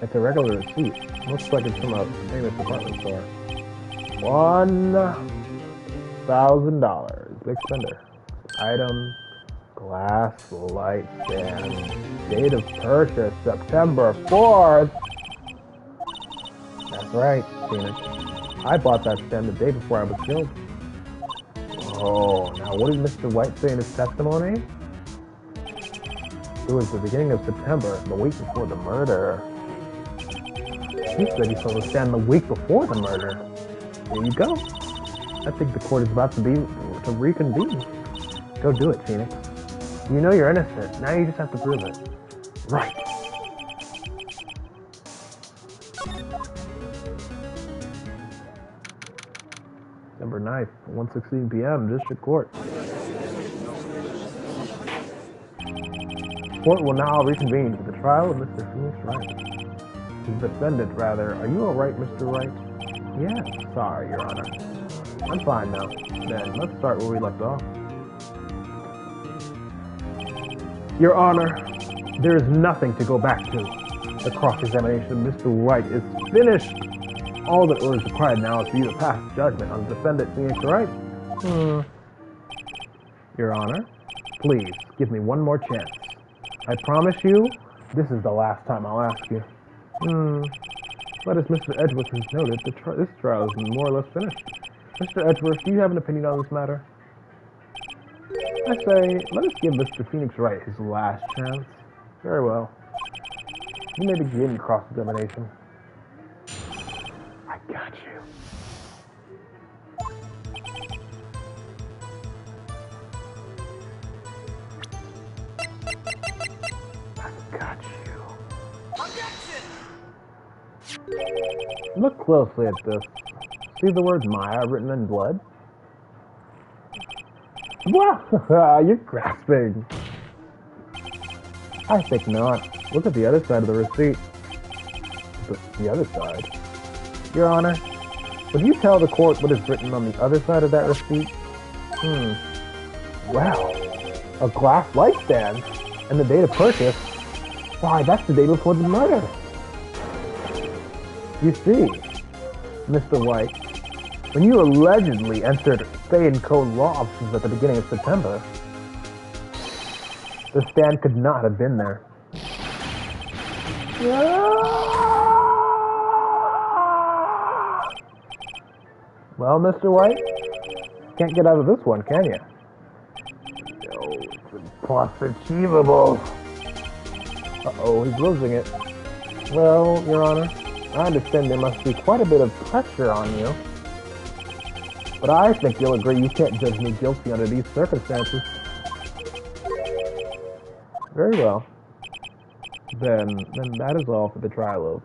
It's a regular receipt. Looks like it's from a famous department store. $1,000. Big spender. Item, glass light stand. Date of purchase, September 4th. That's right, Phoenix. I bought that stand the day before I was killed. Oh, now what did Mr. White say in his testimony? It was the beginning of September, the week before the murder. He said he saw the stand the week before the murder. There you go. I think the court is about to reconvene. Go do it, Phoenix. You know you're innocent. Now you just have to prove it. Right. December 9th, 1:16 p.m., District Court. Court will now reconvene for the trial of Mr. Phoenix Wright. His defendant, rather. Are you alright, Mr. Wright? Yes, sorry, Your Honor. I'm fine now. Then, let's start where we left off. Your Honor, there is nothing to go back to. The cross-examination of Mr. Wright is finished. All that is required now is for you to pass judgment on the defendant, Phoenix Wright. Your Honor, please, give me one more chance. I promise you, this is the last time I'll ask you. But as Mr. Edgeworth has noted, this trial is more or less finished. Mr. Edgeworth, do you have an opinion on this matter? I say, let us give Mr. Phoenix Wright his last chance. Very well. You may begin cross-examination. I got you. I've got you. Objection! Look closely at this. See the word Maya written in blood? Wow! You're grasping. I think not. Look at the other side of the receipt. The other side? Your Honor, would you tell the court what is written on the other side of that receipt? Wow. A glass light stand. And the date of purchase? Why, that's the day before the murder. You see, Mr. White, when you allegedly entered Fey & Co. law offices at the beginning of September, the stand could not have been there. Well, Mr. White, can't get out of this one, can you? No, it's impossible. Uh-oh, he's losing it. Well, Your Honor, I understand there must be quite a bit of pressure on you. But I think you'll agree you can't judge me guilty under these circumstances. Very well. Then that is all for the trial of...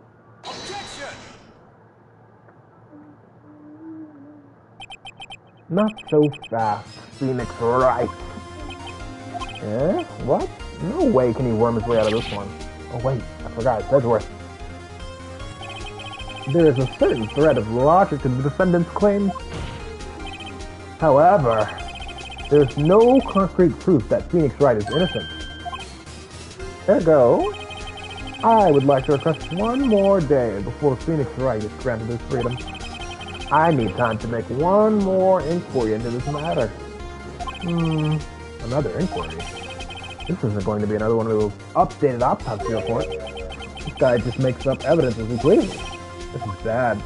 Not so fast, Phoenix Wright. Eh? What? No way can he worm his way out of this one. Oh wait, I forgot, it's Edgeworth. There is a certain thread of logic to the defendant's claims. However, there is no concrete proof that Phoenix Wright is innocent. Ergo, I would like to request one more day before Phoenix Wright is granted his freedom. I need time to make one more inquiry into this matter. Another inquiry? This isn't going to be another one of those updated autopsy reports. This guy just makes up evidence as he pleases. This is bad.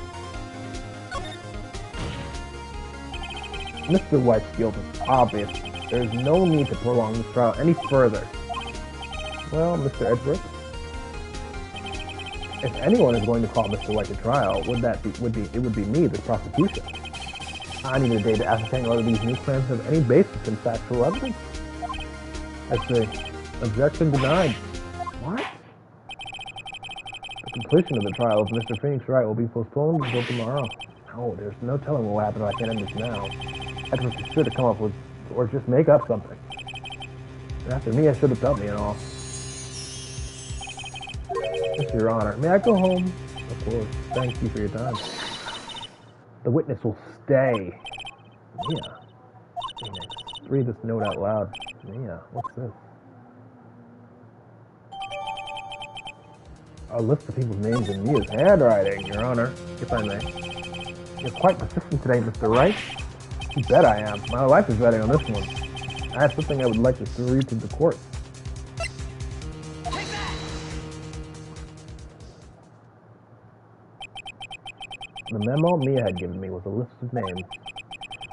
Mr. White's guilt is obvious. There is no need to prolong this trial any further. Well, Mr. Edgeworth, if anyone is going to call Mr. White to trial, it would be me, the prosecution. I need a day to ascertain whether these new claims have any basis in factual evidence. I say, objection denied. What? The completion of the trial of Mr. Phoenix Wright will be postponed until tomorrow. Oh, there's no telling what will happen if I can't end this now. Edgeworth is sure to come up with, or just make up something. And after me, I should have told me and all. Yes, Your Honor. May I go home? Of course. Thank you for your time. The witness will stay. Mia. Phoenix. Read this note out loud. Mia, what's this? A list of people's names in Mia's handwriting, Your Honor, if I may. You're quite persistent today, Mr. Wright. You bet I am. My life is betting on this one. I have something I would like to read to the court. The memo Mia had given me was a list of names.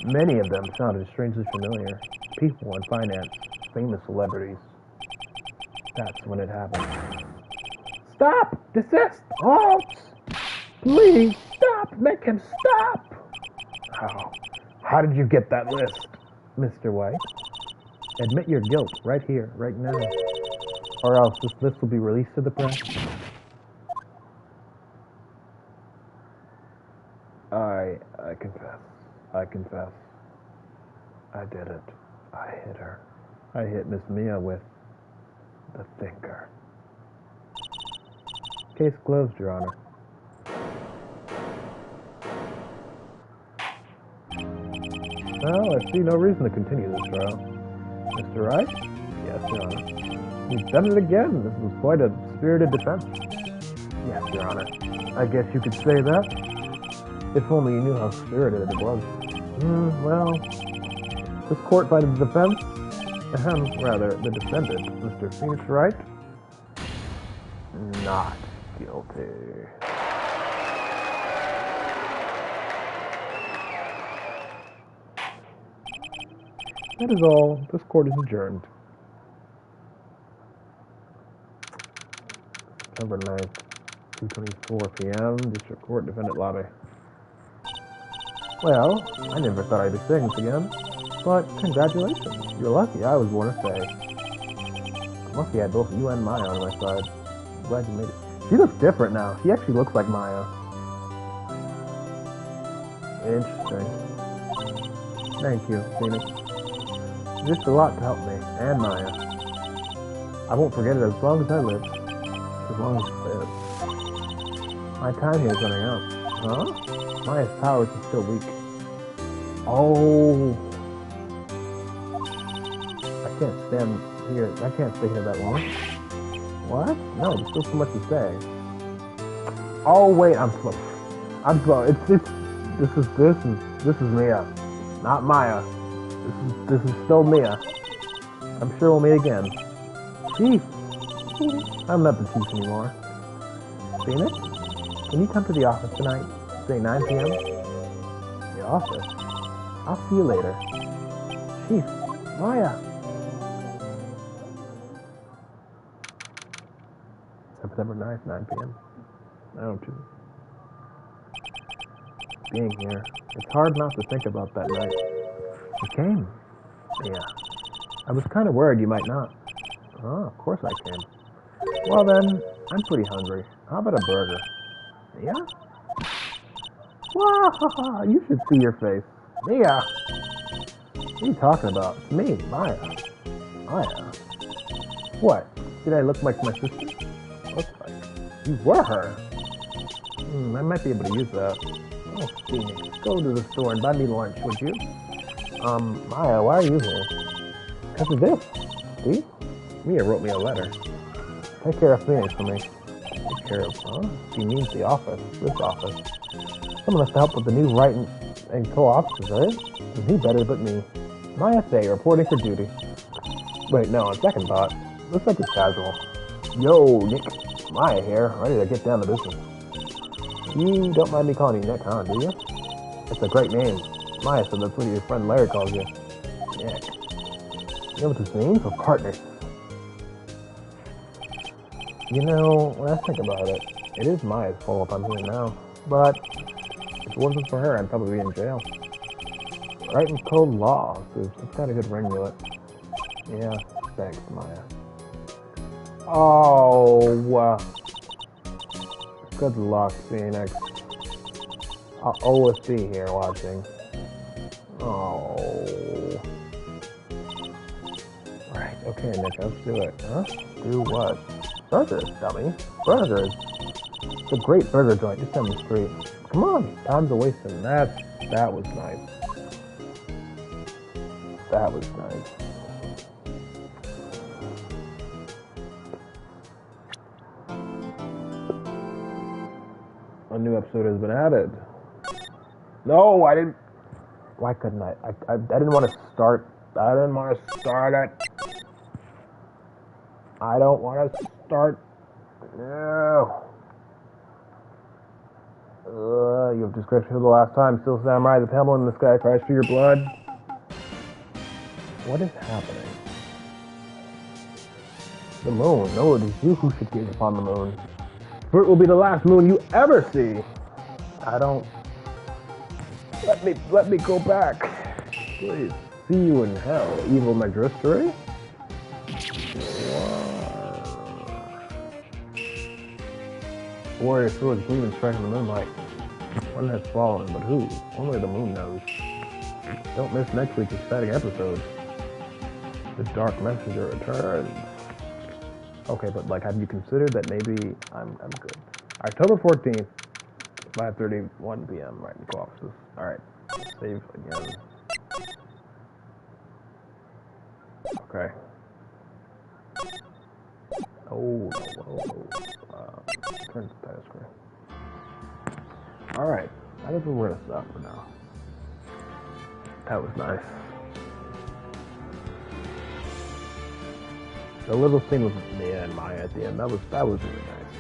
Many of them sounded strangely familiar. People in finance, famous celebrities. That's when it happened. Stop! Desist! Halt! Please, stop! Make him stop! How did you get that list, Mr. White? Admit your guilt right here, right now. Or else this list will be released to the press. I confess. I confess. I did it. I hit her. I hit Miss Mia with the finger. Case closed, Your Honor. Well, I see no reason to continue this trial. Mr. Wright? Yes, Your Honor. You've done it again. This was quite a spirited defense. Yes, Your Honor. I guess you could say that. If only you knew how spirited it was. Well, this court finds the defense, rather, the defendant, Mr. Phoenix Wright, not guilty. That is all. This court is adjourned. September 9th, 2:24 p.m., District Court, Defendant Lobby. Well, I never thought I'd be saying this again, but congratulations. You're lucky I was born a Fae. I'm lucky I had both you and Maya on my side. I'm glad you made it. She looks different now. She actually looks like Maya. Interesting. Thank you, Phoenix. Just a lot to help me, and Maya. I won't forget it as long as I live. As long as I live. My time here is running out. Huh? Maya's powers are still weak. Oh. I can't stand here. I can't stay here that long. What? No, there's still so much to say. Oh wait, I'm slow. I'm slow. This is Mia, not Maya. This is still Mia. I'm sure we'll meet again. Chief, I'm not the chief anymore. Phoenix, can you come to the office tonight? Say 9 p.m. The office. I'll see you later. Chief, Maya. December 9th, 9 p.m. Oh, too. Being here, it's hard not to think about that night. You came? Yeah. I was kind of worried you might not. Oh, of course I came. Well then, I'm pretty hungry. How about a burger? Yeah? Wow, you should see your face. Mia! What are you talking about? It's me, Maya. Maya? What? Did I look like my sister? Look like? You were her. I might be able to use that. Oh, Phoenix, go to the store and buy me lunch, would you? Maya, why are you here? Because of this. See? Mia wrote me a letter. Take care of Phoenix for me. Take care of, huh? She means the office. This office. Someone has to help with the new writing and co-offices, right? And who better but me? Maya Fey, reporting for duty. Wait, no, on second thought. Looks like it's casual. Yo, Nick. Maya here, ready to get down to business. You don't mind me calling you Nick, huh, do you? It's a great name. Maya said that's what your friend Larry calls you. Nick. You know what this means? We're partners. You know, when I think about it, it is Maya's fault I'm here now. But if it wasn't for her, I'd probably be in jail. Writing code laws. It's got a good ring to it. Yeah, thanks, Maya. Oh, good luck, Phoenix. I'll always be here watching. Oh. Right, okay, Nick, let's do it. Huh? Do what? Burgers, dummy. Burgers. It's a great burger joint just down the street. Come on, time's a wasting. That was nice. That was nice. A new episode has been added. No, I didn't. Why couldn't I? I didn't want to start. I didn't want to start it. I don't want to start. No. You have description for the last time. Still Samurai, the pebble in the sky cries for your blood. What is happening? The moon. No, it is you who should gaze upon the moon. For it will be the last moon you ever see. I don't. Let me go back. Please. See you in hell, evil magistrate. Warrior swords gleam and strike in the moonlight. One has fallen, but who? Only the moon knows. Don't miss next week's exciting episode. The Dark Messenger returns. Okay, but like, have you considered that maybe I'm good? October 14th, 5:31 p.m. Right in the offices. All right, save again. Okay. Oh no! Turn the title screen. All right, I guess we're gonna stop for now. That was nice. The little scene with Mia and Maya at the end, that was really nice.